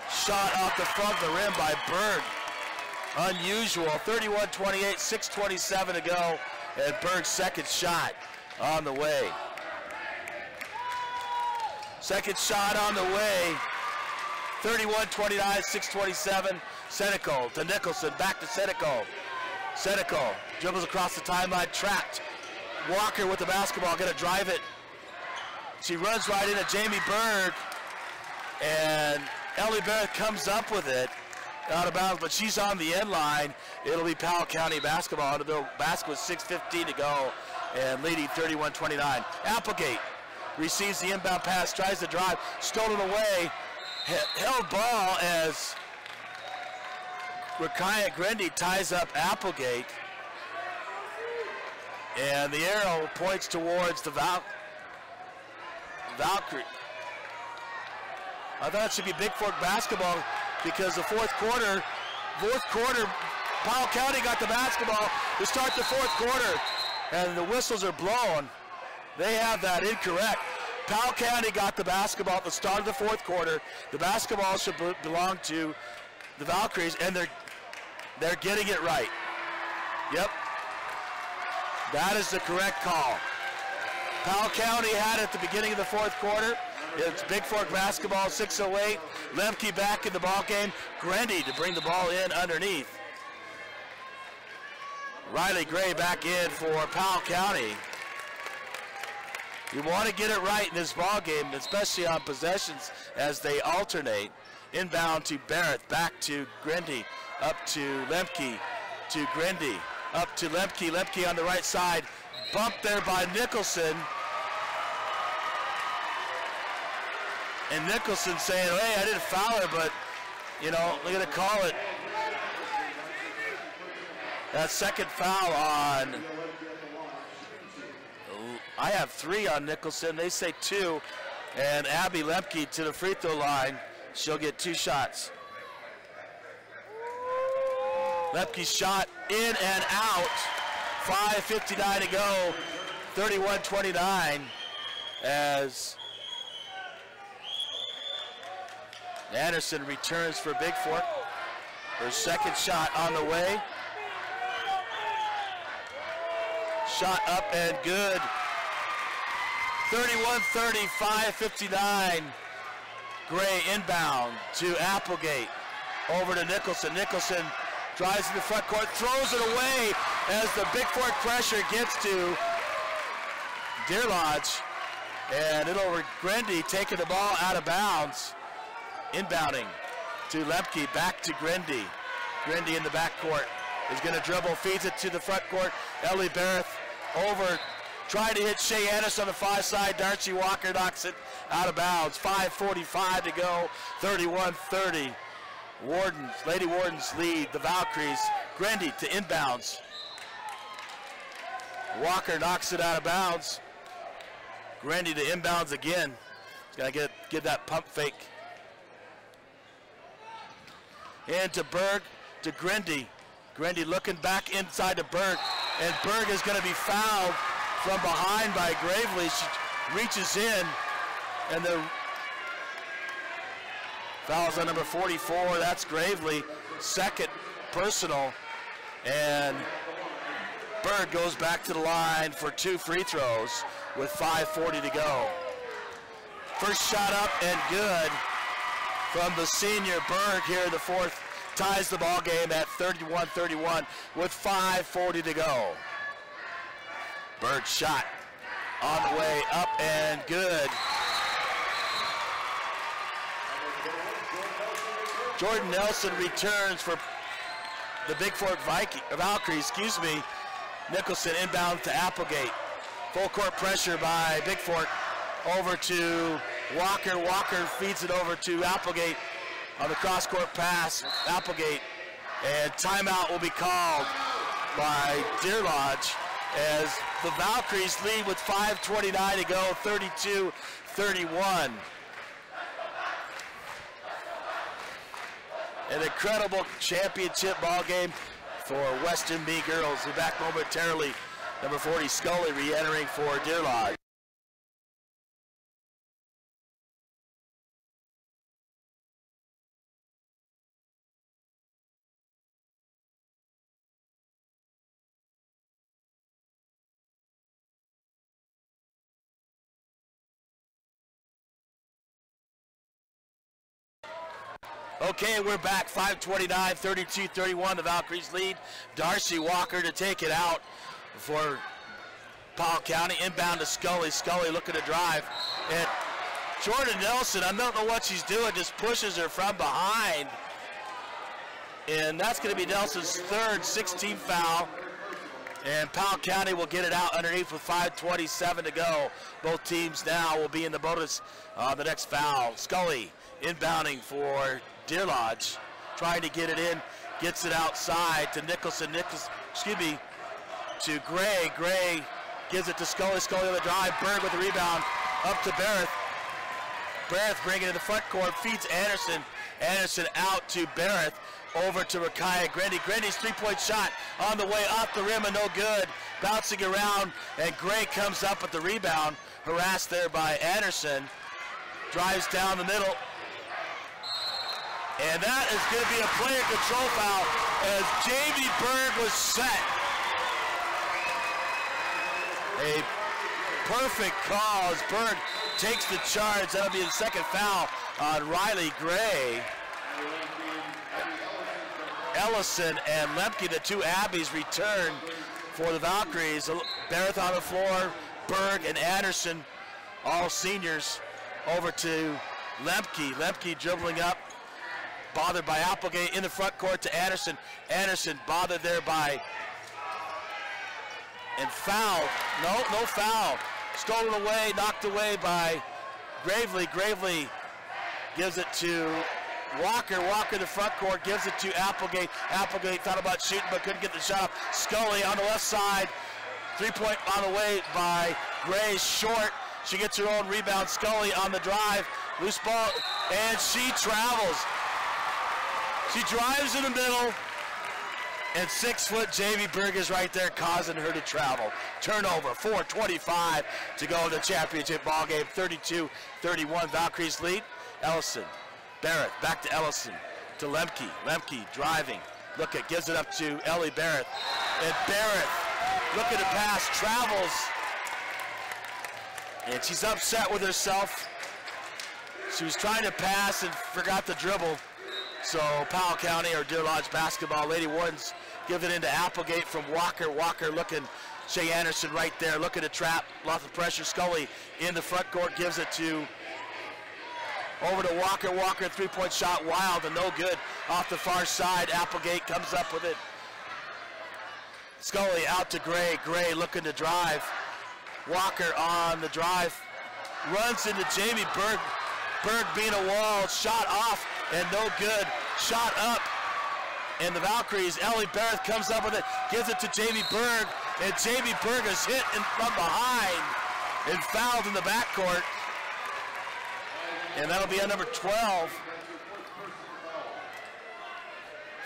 Shot off the front of the rim by Berg. Unusual, 31-28, 6:27 to go, and Berg's second shot on the way. Second shot on the way, 31-29, 6:27. Senecal to Nicholson, back to Senecal. Senecal dribbles across the timeline, trapped. Walker with the basketball, gonna drive it. She runs right into Jamie Berg, and Ellie Barrett comes up with it. Out of bounds, but she's on the end line. It'll be Powell County basketball under the basket with 6:15 to go and leading 31-29. Applegate receives the inbound pass, tries to drive, stolen away, held ball as Rakaya Grendy ties up Applegate. And the arrow points towards the Valkyrie. I thought it should be Bigfork basketball, because the fourth quarter, Powell County got the basketball to start the fourth quarter, and the whistles are blown. They have that incorrect. Powell County got the basketball at the start of the fourth quarter. The basketball should belong to the Valkyries, and they're getting it right. Yep, that is the correct call. Powell County had it at the beginning of the fourth quarter. It's Bigfork basketball, 6:08. Lemke back in the ball game. Grendy to bring the ball in underneath. Riley Gray back in for Powell County. You want to get it right in this ball game, especially on possessions as they alternate. Inbound to Barrett, back to Grendy, up to Lemke, to Grendy, up to Lemke. Lemke on the right side, bumped there by Nicholson. And Nicholson saying, hey, I didn't foul her, but, you know, they're going to call it. That second foul on, I have 3 on Nicholson. They say 2. And Abby Lemke to the free throw line. She'll get 2 shots. Lemke's shot in and out. 5:59 to go. 31-29 as Anderson returns for Bigfork. Her second shot on the way. Shot up and good. 31-30, 5:59. Gray inbound to Applegate. Over to Nicholson. Nicholson drives in the front court, throws it away as the Bigfork pressure gets to Deer Lodge. And it'll Grindy taking the ball out of bounds. Inbounding to Lemke, back to Grindy. Grindy in the backcourt is going to dribble, feeds it to the front court. Ellie Barrett over, trying to hit Shea Ennis on the far side. Darcy Walker knocks it out of bounds. 5:45 to go, 31-30. Wardens, Lady Wardens lead the Valkyries. Grindy to inbounds. Walker knocks it out of bounds. Grindy to inbounds again. He's got to get that pump fake. And to Berg, to Grindy. Grindy looking back inside to Berg. And Berg is going to be fouled from behind by Gravely. She reaches in. And the foul's on number 44. That's Gravely. Second personal. And Berg goes back to the line for 2 free throws with 5:40 to go. First shot up and good from the senior Berg here in the fourth. Ties the ball game at 31-31 with 5:40 to go. Berg shot on the way up and good. Jordan Nelson returns for the Bigfork Valkyries, Nicholson inbound to Applegate. Full court pressure by Bigfork over to Walker. Walker feeds it over to Applegate on the cross court pass. Applegate, and timeout will be called by Deer Lodge as the Valkyries lead with 5:29 to go, 32-31. An incredible championship ball game for Western B girls. We'll be back momentarily. Number 40, Scully, re-entering for Deer Lodge. Okay, we're back, 5:29, 32-31, the Valkyries lead. Darcy Walker to take it out for Powell County. Inbound to Scully. Scully looking to drive. And Jordan Nelson, I don't know what she's doing, just pushes her from behind. And that's going to be Nelson's third 16th foul. And Powell County will get it out underneath with 5:27 to go. Both teams now will be in the bonus on the next foul. Scully inbounding for Deer Lodge, trying to get it in, gets it outside to Nicholson. To Gray. Gray gives it to Scully. Scully on the drive. Berg with the rebound. Up to Barrett. Barrett bringing it in the front court. Feeds Anderson. Anderson out to Barrett. Over to Rakaya Grindy. Grindy's three-point shot on the way off the rim and no good. Bouncing around, and Gray comes up with the rebound. Harassed there by Anderson. Drives down the middle. And that is going to be a player control foul as Jamie Berg was set. A perfect call as Berg takes the charge. That'll be the second foul on Riley Gray. Ellison and Lemke, the two Abbeys, return for the Valkyries. Barrett on the floor, Berg and Anderson, all seniors, over to Lemke. Lemke dribbling up, bothered by Applegate in the front court to Anderson. Anderson bothered there by, and fouled. No foul. Stolen away, knocked away by Gravely. Gravely gives it to Walker. Walker, the front court, gives it to Applegate. Applegate thought about shooting but couldn't get the shot up. Scully on the left side. 3-point on the way by Gray, short. She gets her own rebound. Scully on the drive. Loose ball, and she travels. She drives in the middle, and 6-foot Jamie Berg is right there causing her to travel. Turnover, 4:25 to go in the championship ball game. 32-31, Valkyries lead. Ellison, Barrett, back to Ellison, to Lemke. Lemke driving, gives it up to Ellie Barrett. And Barrett, looking to pass, travels. And she's upset with herself. She was trying to pass and forgot to dribble. So Powell County, or Deer Lodge basketball, Lady Wardens give it into Applegate from Walker. Walker looking Shea Anderson right there looking to trap, lots of pressure. Scully in the front court gives it to over to Walker. Walker, three-point shot, wild and no good. Off the far side, Applegate comes up with it. Scully out to Gray. Gray looking to drive. Walker on the drive. Runs into Jamie Berg. Berg being a wall. Shot off and no good. Shot up. And the Valkyries, Ellie Barrett comes up with it. Gives it to Jamie Berg. And Jamie Berg is hit from behind and fouled in the backcourt. And that'll be on number 12.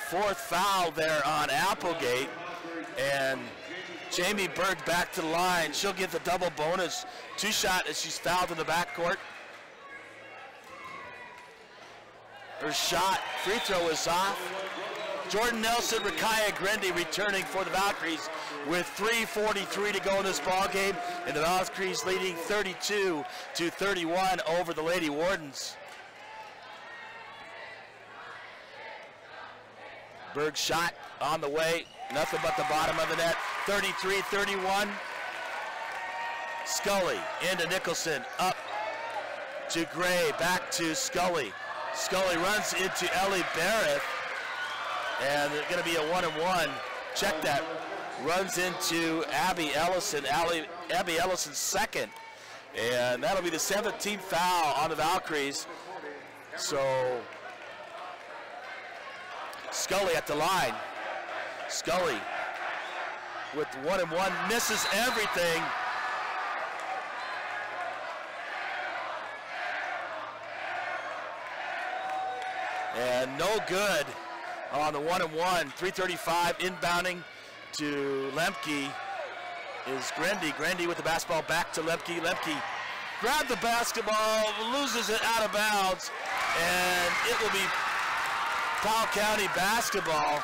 Fourth foul there on Applegate. And Jamie Berg back to the line. She'll get the double bonus. Two shot as she's fouled in the backcourt. Her shot, free throw is off. Jordan Nelson, Rakaya Grindy returning for the Valkyries with 3:43 to go in this ball game, and the Valkyries leading 32-31 over the Lady Wardens. Berg shot on the way, nothing but the bottom of the net. 33-31. Scully into Nicholson, up to Gray, back to Scully. Scully runs into Ellie Barrett. And it's going to be a 1-and-1. Check that. Runs into Abby Ellison. Abby Ellison's second. And that'll be the 17th foul on the Valkyries. So Scully at the line. Scully with 1-and-1. Misses everything. And no good. On the 1-and-1, 3:35 inbounding to Lemke is Grindy. Grindy with the basketball back to Lemke. Lemke grabbed the basketball, loses it out of bounds, and it will be Powell County basketball.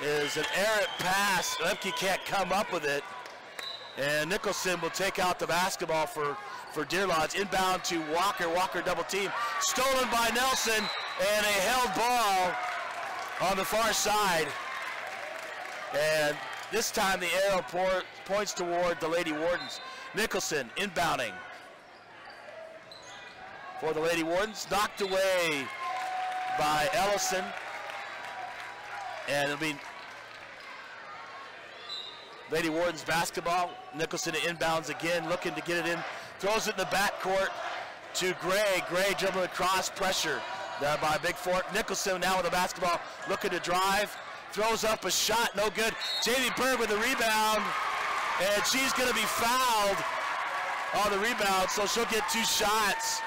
Is an errant pass. Lemke can't come up with it, and Nicholson will take out the basketball for Deer Lodge. Inbound to Walker. Walker double team. Stolen by Nelson, and a held ball on the far side, and this time the arrow points toward the Lady Wardens. Nicholson inbounding for the Lady Wardens, knocked away by Ellison, and it'll be Lady Wardens basketball. Nicholson inbounds again, looking to get it in, throws it in the backcourt to Gray. Gray dribbling across, pressure there by Bigfork. Nicholson now with the basketball, looking to drive, throws up a shot, no good. Jamie Berg with the rebound, and she's going to be fouled on the rebound, so she'll get two shots.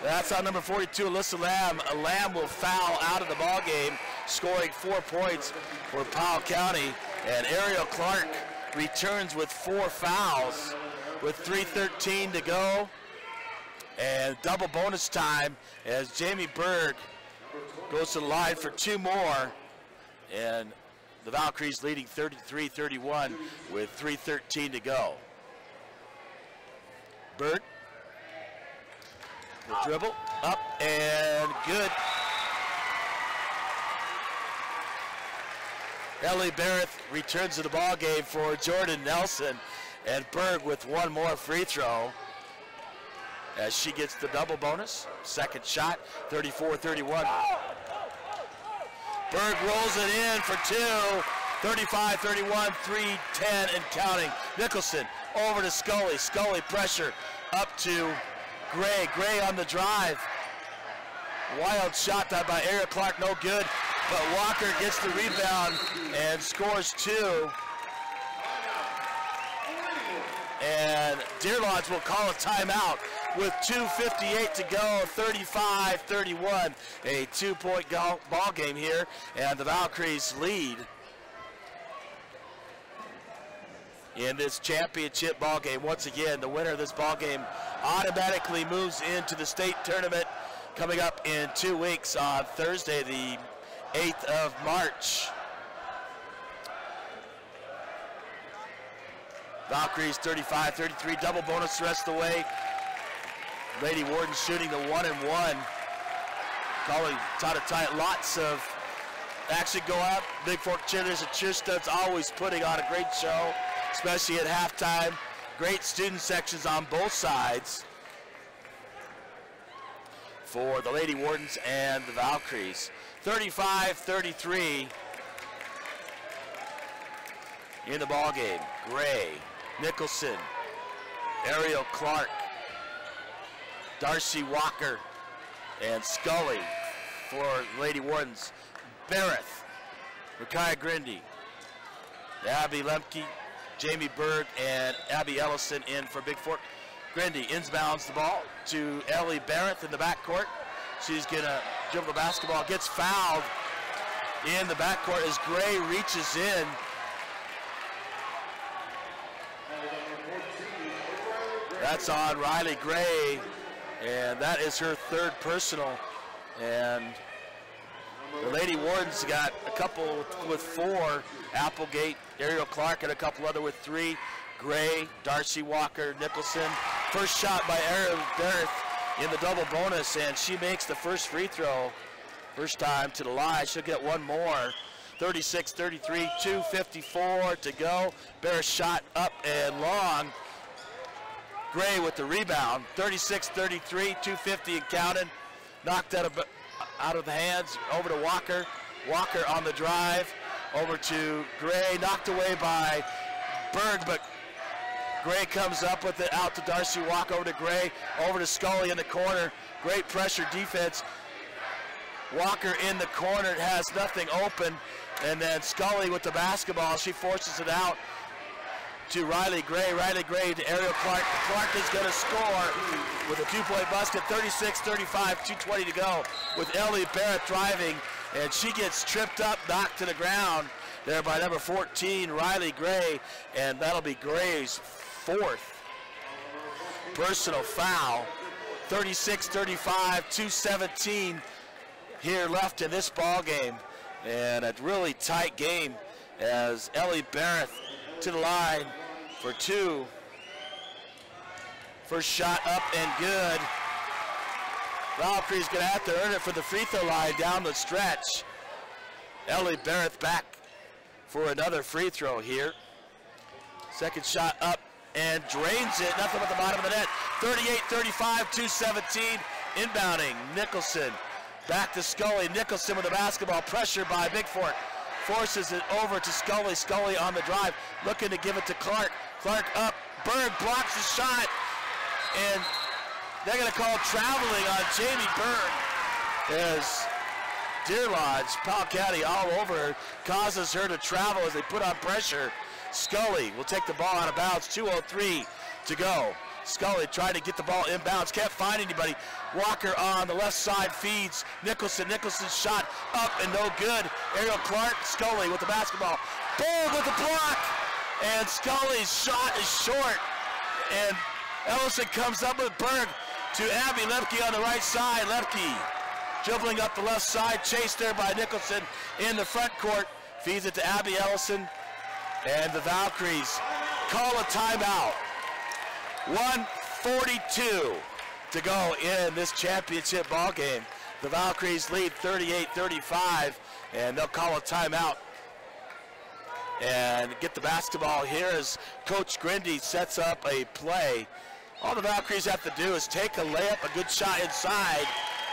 That's on number 42, Alyssa Lamb. Lamb will foul out of the ball game, scoring 4 points for Powell County, and Ariel Clark returns with 4 fouls with 3:13 to go. And double bonus time as Jamie Berg goes to the line for 2 more. And the Valkyries leading 33-31 with 3:13 to go. Berg, the dribble, up and good. Ellie Barrett returns to the ball game for Jordan Nelson, and Berg with 1 more free throw as she gets the double bonus. Second shot, 34-31. Berg rolls it in for 2, 35-31, 3:10 and counting. Nicholson over to Scully. Scully pressure up to Gray. Gray on the drive. Wild shot by Ariel Clark, no good. But Walker gets the rebound and scores 2. And Deer Lodge will call a timeout with 2:58 to go, 35-31. A 2-point ball game here, and the Valkyries lead in this championship ball game. Once again, the winner of this ball game automatically moves into the state tournament coming up in 2 weeks on Thursday, the 8th of March. Valkyries 35-33, double bonus the rest of the way. Lady Warden shooting the 1-and-1. Calling tie-to-tie, lots of actually go up. Bigfork cheerleaders and cheer studs always putting on a great show, especially at halftime. Great student sections on both sides for the Lady Wardens and the Valkyries. 35-33 in the ball game. Gray, Nicholson, Ariel Clark, Darcy Walker, and Scully for Lady Wardens. Barrett, Micaiah Grindy, Abby Lemke, Jamie Berg, and Abby Ellison in for Bigfork. Grindy inbounds the ball to Ellie Barrett in the backcourt. She's gonna dribble the basketball, gets fouled in the backcourt as Gray reaches in. That's on Riley Gray, and that is her third personal. And the Lady Wardens got a couple with 4. Applegate, Ariel Clark, and a couple other with 3. Gray, Darcy Walker, Nicholson. First shot by Ariel Barrett in the double bonus, and she makes the first free throw. First time to the line. She'll get one more. 36-33, 2:54 to go. Barrett shot up and long. Gray with the rebound. 36-33, 2:50 and counting. Knocked out of the hands, over to Walker. Walker on the drive, over to Gray, knocked away by Berg, but Gray comes up with it, out to Darcy Walker, over to Gray, over to Scully in the corner. Great pressure defense. Walker in the corner, has nothing open, and then Scully with the basketball, she forces it out to Riley Gray. Riley Gray to Ariel Clark. Clark is going to score with a 2-point basket. 36-35, 2:20 to go with Ellie Barrett driving, and she gets tripped up, knocked to the ground there by number 14, Riley Gray, and that'll be Gray's 4th personal foul. 36-35, 2:17 here left in this ball game, and a really tight game as Ellie Barrett to the line for 2. First shot up and good. Valkyrie's gonna have to earn it for the free throw line down the stretch. Ellie Barrett back for another free throw here. Second shot up and drains it, nothing but the bottom of the net. 38-35, 2:17, inbounding, Nicholson. Back to Scully, Nicholson with the basketball, pressure by Bigfork. Forces it over to Scully. Scully on the drive, looking to give it to Clark. Clark up, Berg blocks the shot, and they're going to call traveling on Jamie Berg as Deer Lodge, Powell County all over her, causes her to travel as they put on pressure. Scully will take the ball out of bounds, 2:03 to go. Scully trying to get the ball inbounds, can't find anybody. Walker on the left side feeds Nicholson. Nicholson's shot up and no good. Ariel Clark, Scully with the basketball. Berg with the block, and Scully's shot is short. And Ellison comes up with Berg to Abby Lemke on the right side. Lemke dribbling up the left side, chased there by Nicholson in the front court. Feeds it to Abby Ellison, and the Valkyries call a timeout. 1:42 to go in this championship ball game. The Valkyries lead 38-35, and they'll call a timeout and get the basketball here as Coach Grindy sets up a play. All the Valkyries have to do is take a layup, a good shot inside.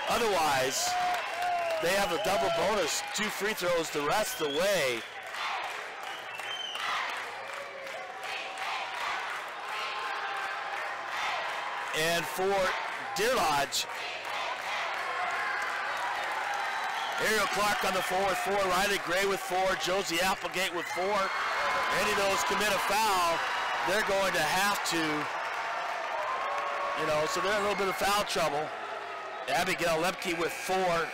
Otherwise, they have a double bonus, 2 free throws the rest of the way. And for Deer Lodge, Ariel Clark on the floor with 4, Riley Gray with 4, Josie Applegate with 4. Any of those commit a foul, they're going to have to, so they're in a little bit of foul trouble. Abigail Lemke with 4.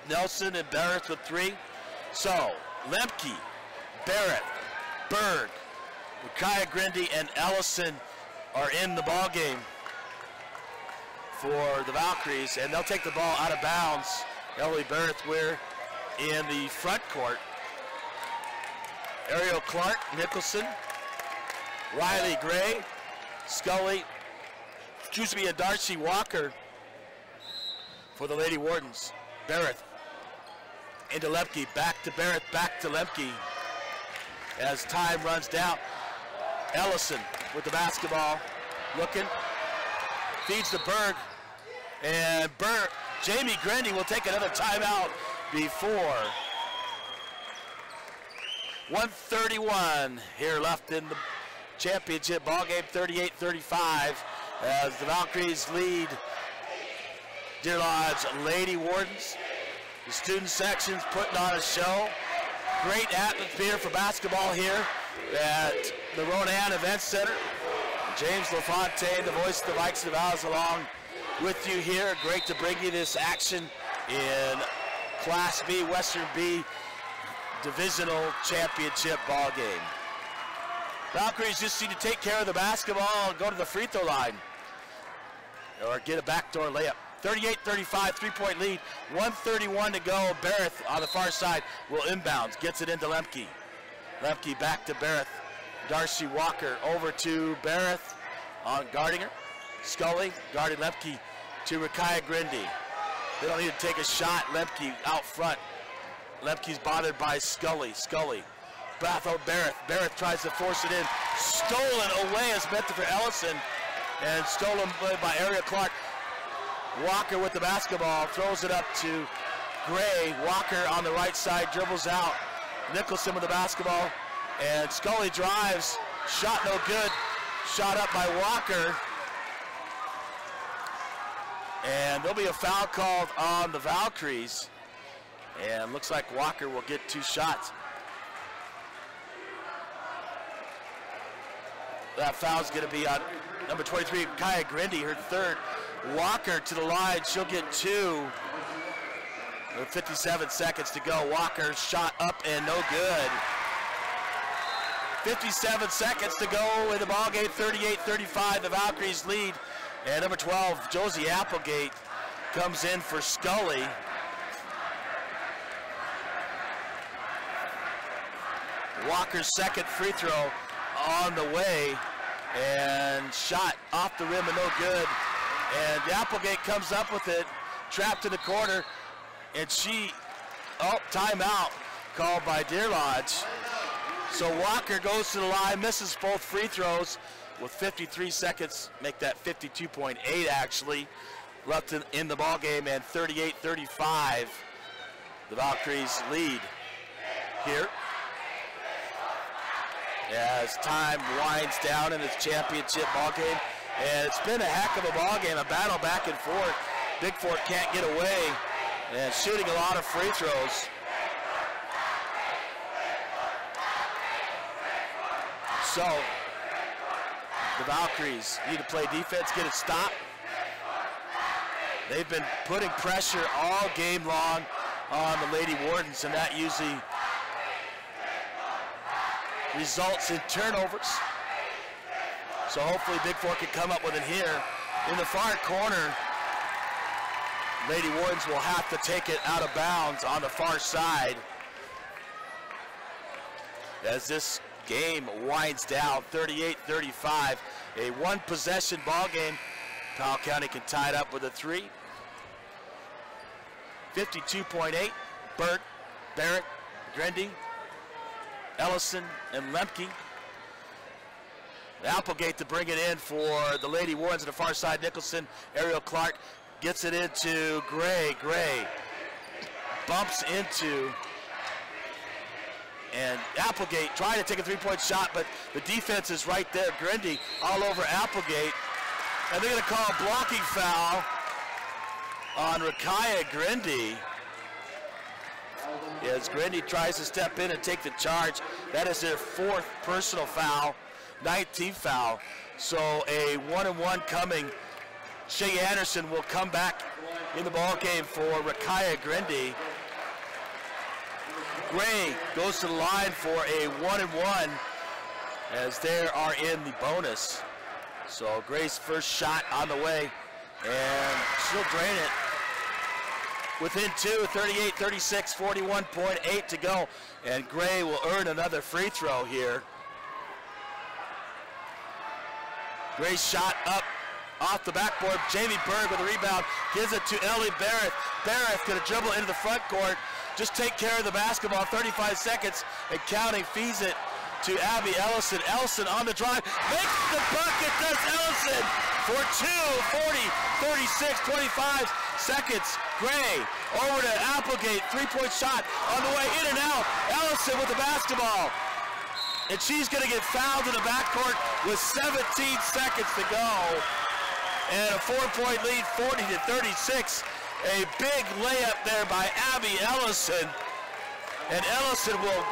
Nelson and Barrett with 3. So, Lemke, Barrett, Berg, Micaiah Grindy, and Ellison are in the ball game for the Valkyries, and they'll take the ball out of bounds. Ellie Barrett, we're in the front court. Ariel Clark, Nicholson, Riley Gray, Scully, and Darcy Walker for the Lady Wardens. Barrett into Lemke, back to Barrett, back to Lemke. As time runs down, Ellison with the basketball, looking, feeds to Berg, and Jamie Grindy will take another timeout before 1:31 here left in the championship ballgame, 38-35, as the Valkyries lead Deer Lodge Lady Wardens. The student section's putting on a show. Great atmosphere for basketball here at the Ronan Event Center. James LaFontaine, the voice of the Vikes of the Valley, along with you here. Great to bring you this action in Class B, Western B Divisional Championship ball game. Valkyries just need to take care of the basketball and go to the free throw line or get a backdoor layup. 38-35, three-point lead, 1:31 to go. Barrett on the far side will inbounds, gets it into Lemke. Lemke back to Barrett. Darcy Walker over to Barrett on guarding her. Scully guarding Lemke to Rakaya Grindy. They don't need to take a shot. Lemke out front. Lemke's bothered by Scully. Batho Barrett. Barrett tries to force it in. Stolen away as meant for Ellison. And stolen by Ariel Clark. Walker with the basketball, throws it up to Gray. Walker on the right side, dribbles out. Nicholson with the basketball, and Scully drives. Shot no good. Shot up by Walker. And there'll be a foul called on the Valkyries. And looks like Walker will get 2 shots. That foul's going to be on number 23, Kaya Grindy, her 3rd. Walker to the line, she'll get 2. With 57 seconds to go. Walker shot up and no good. 57 seconds to go in the ballgame, 38-35, the Valkyries lead. And number 12, Josie Applegate, comes in for Scully. Walker's 2nd free throw on the way, and shot off the rim and no good. And Applegate comes up with it, trapped in the corner, and timeout called by Deer Lodge. So Walker goes to the line, misses both free throws with 53 seconds, make that 52.8 actually, left in the ball game, and 38-35, the Valkyries lead here. As time winds down in this championship ball game. And it's been a heck of a ball game, a battle back and forth. Bigfork can't get away and shooting a lot of free throws. So the Valkyries need to play defense, get it stopped. They've been putting pressure all game long on the Lady Wardens, and that usually results in turnovers. So hopefully Bigfork can come up with it here. In the far corner, Lady Wardens will have to take it out of bounds on the far side. As this game winds down, 38-35, a 1-possession ball game. Powell County can tie it up with a 3. 52.8, Burt, Barrett, Grindy, Ellison, and Lemke. Applegate to bring it in for the Lady Wardens on the far side. Nicholson, Ariel Clark gets it into Gray. Gray bumps into, and Applegate trying to take a 3-point shot, but the defense is right there. Grindy all over Applegate, and they're going to call a blocking foul on Rakaya Grindy. As Grindy tries to step in and take the charge. That is their 4th personal foul. 19th foul. So a 1-and-1 coming. Shay Anderson will come back in the ball game for Rakaya Grindy. Gray goes to the line for a 1-and-1 as they are in the bonus. So Gray's first shot on the way, and she'll drain it. Within 2, 38-36, 41.8 to go, and Gray will earn another free throw here. Gray's shot up off the backboard. Jamie Berg with a rebound, gives it to Ellie Barrett. Barrett gonna dribble into the front court, just take care of the basketball. 35 seconds and counting, feeds it to Abby Ellison. Ellison on the drive, makes the bucket, does Ellison for 2, 40, 36, 25 seconds. Gray over to Applegate, three-point shot on the way, in and out. Ellison with the basketball. And she's gonna get fouled in the backcourt with 17 seconds to go. And a 4-point lead, 40 to 36. A big layup there by Abby Ellison. And Ellison will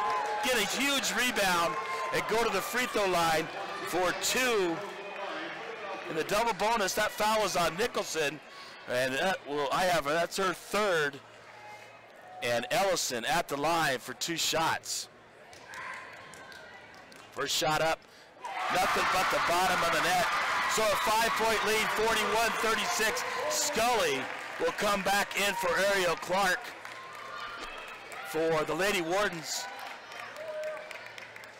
get a huge rebound and go to the free throw line for 2. In the double bonus, that foul is on Nicholson. And that's her third. And Ellison at the line for 2 shots. First shot up, nothing but the bottom of the net. So a 5-point lead, 41-36. Scully will come back in for Ariel Clark for the Lady Wardens.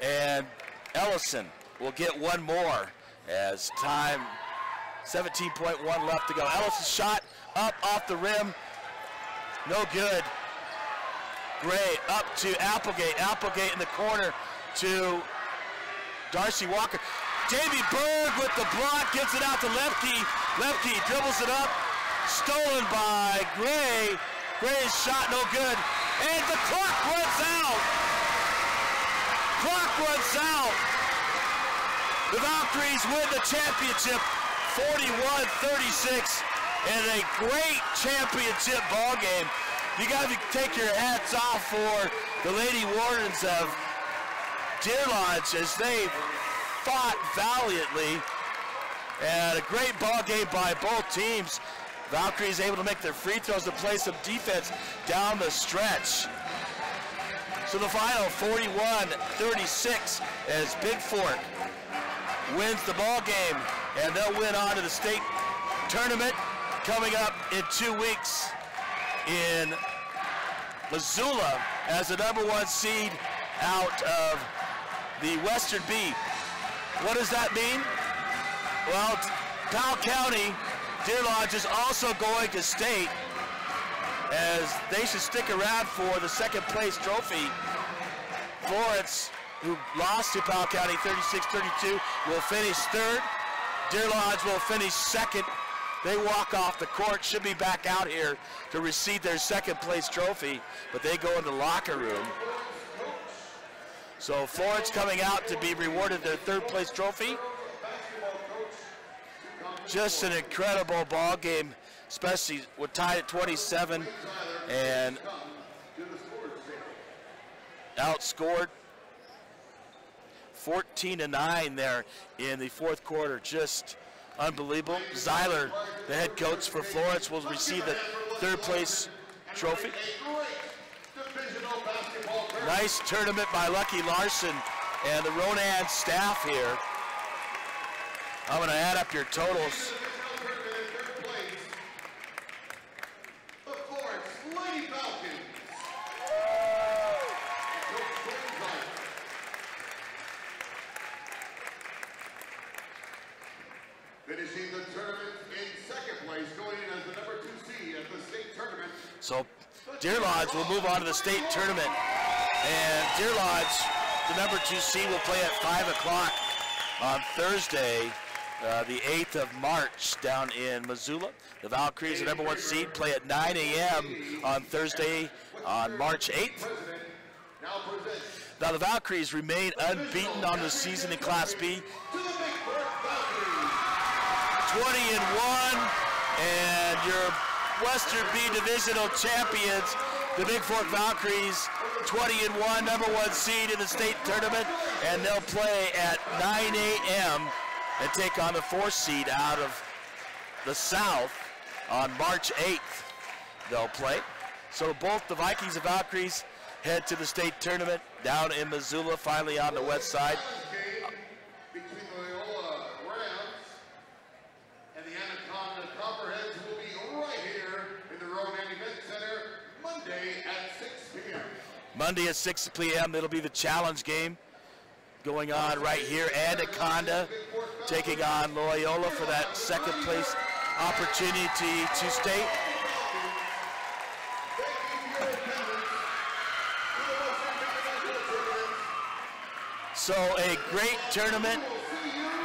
And Ellison will get one more as time, 17.1 left to go. Ellison's shot up off the rim, no good. Gray up to Applegate. Applegate in the corner to Darcy Walker. Davy Berg with the block, gives it out to Lepke. Lepke dribbles it up, stolen by Gray. Gray's shot no good, and the clock runs out. Clock runs out. The Valkyries win the championship, 41-36, and a great championship ball game. You got to take your hats off for the Lady Wardens of Deer Lodge as they fought valiantly, and a great ball game by both teams. Valkyries able to make their free throws to play some defense down the stretch. So the final 41-36 as Bigfork wins the ball game, and they'll win on to the state tournament coming up in 2 weeks in Missoula as the #1 seed out of the Western B. What does that mean? Well, Powell County, Deer Lodge is also going to state, as they should stick around for the second place trophy. Florence, who lost to Powell County 36-32, will finish third. Deer Lodge will finish second. They walk off the court, should be back out here to receive their second place trophy, but they go in the locker room. So Florence coming out to be rewarded their third place trophy. Just an incredible ball game, especially we're tied at 27 and outscored 14-9 there in the fourth quarter. Just unbelievable. Zeiler, the head coach for Florence, will receive the third place trophy. Nice tournament by Lucky Larson and the Ronan staff here. I'm going to add up your totals. Finishing the tournament in second place, going in as the #2 seed at the state tournament. So Deer Lodge will move on to the state tournament. And Deer Lodge, the #2 seed, will play at 5 o'clock on Thursday, the 8th of March down in Missoula. The Valkyries, the #1 seed, play at 9 a.m. on Thursday on March 8th. Now the Valkyries remain unbeaten on the season in Class B. 20-1, and your Western B Divisional champions, the Bigfork Valkyries, 20-1, #1 seed in the state tournament, and they'll play at 9 a.m. and take on the 4th seed out of the South on March 8th. They'll play. So both the Vikings and Valkyries head to the state tournament down in Missoula, finally on the west side. Monday at 6 p.m. It'll be the challenge game going on right here. Anaconda taking on Loyola for that second place opportunity to state. So a great tournament,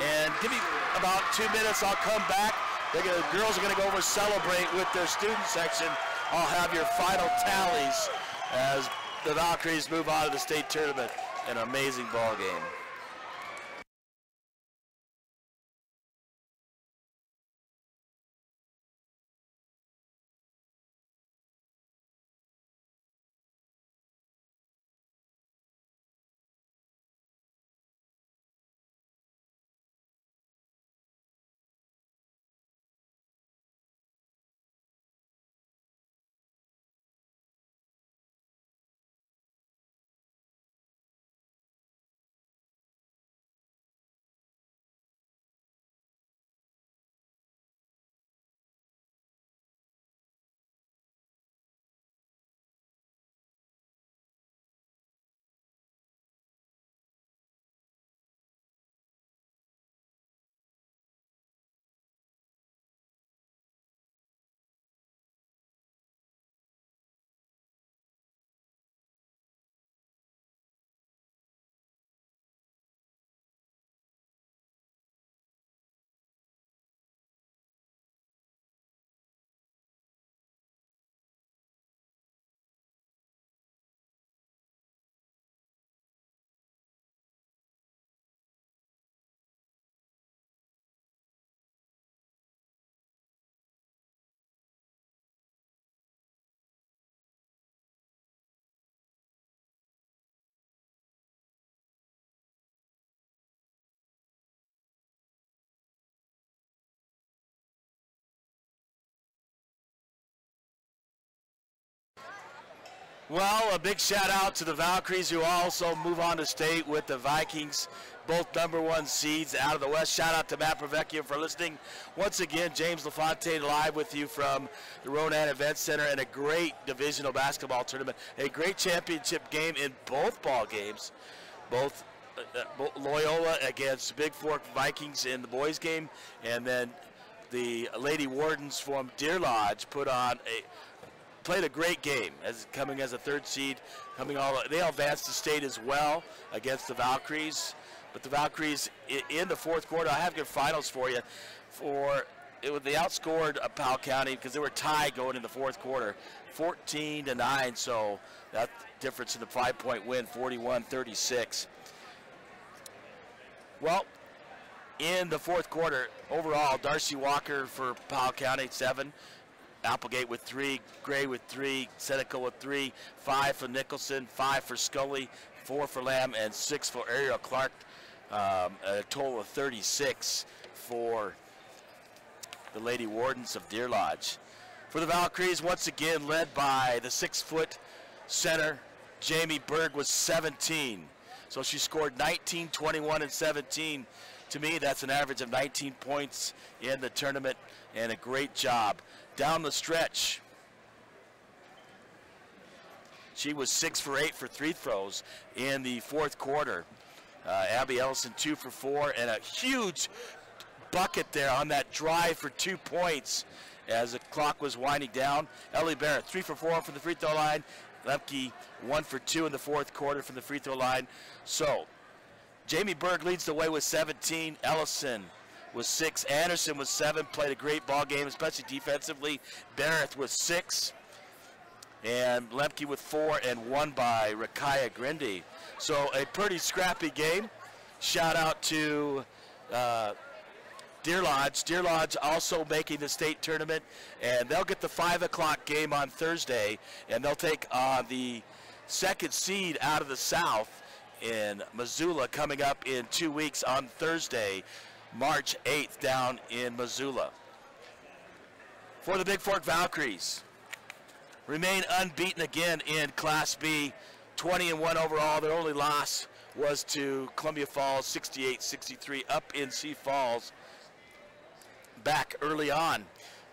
and give me about 2 minutes, I'll come back. The girls are gonna go over and celebrate with their student section. I'll have your final tallies as the Valkyries move on to the state tournament. An amazing ball game. Well, a big shout out to the Valkyries, who also move on to state with the Vikings, both #1 seeds out of the West. Shout out to Matt Pravecchio for listening. Once again, James LaFontaine live with you from the Ronan Event Center, and a great divisional basketball tournament. A great championship game in both ball games. Both Loyola against Bigfork Vikings in the boys game, and then the Lady Wardens from Deer Lodge played a great game, coming as a 3rd seed. They all advanced to state as well against the Valkyries. But the Valkyries in the 4th quarter, I have good finals for you. They outscored Powell County because they were tied going in the 4th quarter, 14-9. So that difference in the 5-point win, 41-36. Well, in the 4th quarter, overall, Darcy Walker for Powell County, 7. Applegate with 3, Gray with 3, Seneca with 3, 5 for Nicholson, 5 for Scully, 4 for Lamb, and 6 for Ariel Clark. A total of 36 for the Lady Wardens of Deer Lodge. For the Valkyries, once again led by the 6-foot center, Jamie Berg, was 17. So she scored 19, 21, and 17. To me, that's an average of 19 points in the tournament, and a great job. Down the stretch, she was 6 for 8 for free throws in the 4th quarter. Abby Ellison 2 for 4, and a huge bucket there on that drive for 2 points as the clock was winding down. Ellie Barrett 3 for 4 from the free throw line. Lemke 1 for 2 in the 4th quarter from the free throw line. So Jamie Berg leads the way with 17. Ellison was 6. Anderson was 7. Played a great ball game, especially defensively. Barrett with 6. And Lemke with 4, and 1 by Rakaya Grindy. So a pretty scrappy game. Shout out to Deer Lodge. Deer Lodge also making the state tournament, and they'll get the 5 o'clock game on Thursday, and they'll take on the 2nd seed out of the South in Missoula, coming up in 2 weeks on Thursday, March 8th, down in Missoula. For the Bigfork Valkyries, remain unbeaten again in Class B, 20-1 overall. Their only loss was to Columbia Falls, 68-63, up in Sioux Falls back early on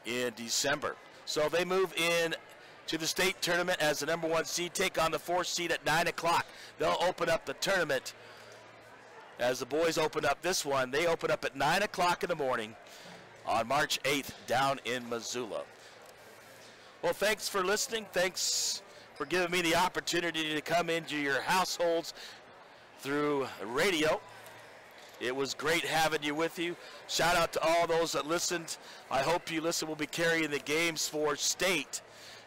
in December. So they move in to the state tournament as the #1 seed, take on the 4th seed at 9 o'clock. They'll open up the tournament as the boys open up this one. They open up at 9 o'clock in the morning on March 8th down in Missoula. Well, thanks for listening. Thanks for giving me the opportunity to come into your households through radio. It was great having you with you. Shout out to all those that listened. I hope you listen. We'll be carrying the games for state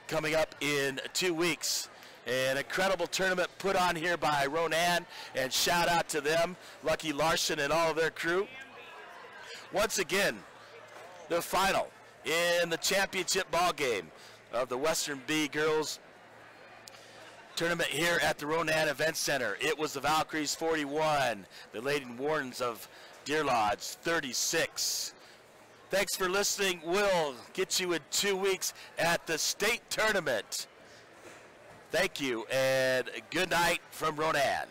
coming up in 2 weeks. An incredible tournament put on here by Ronan, and shout out to them, Lucky Larson and all of their crew. Once again, the final in the championship ball game of the Western B Girls Tournament here at the Ronan Event Center. It was the Valkyries 41, the Lady Wardens of Deer Lodge 36. Thanks for listening. We'll get you in 2 weeks at the state tournament. Thank you, and good night from Ronan.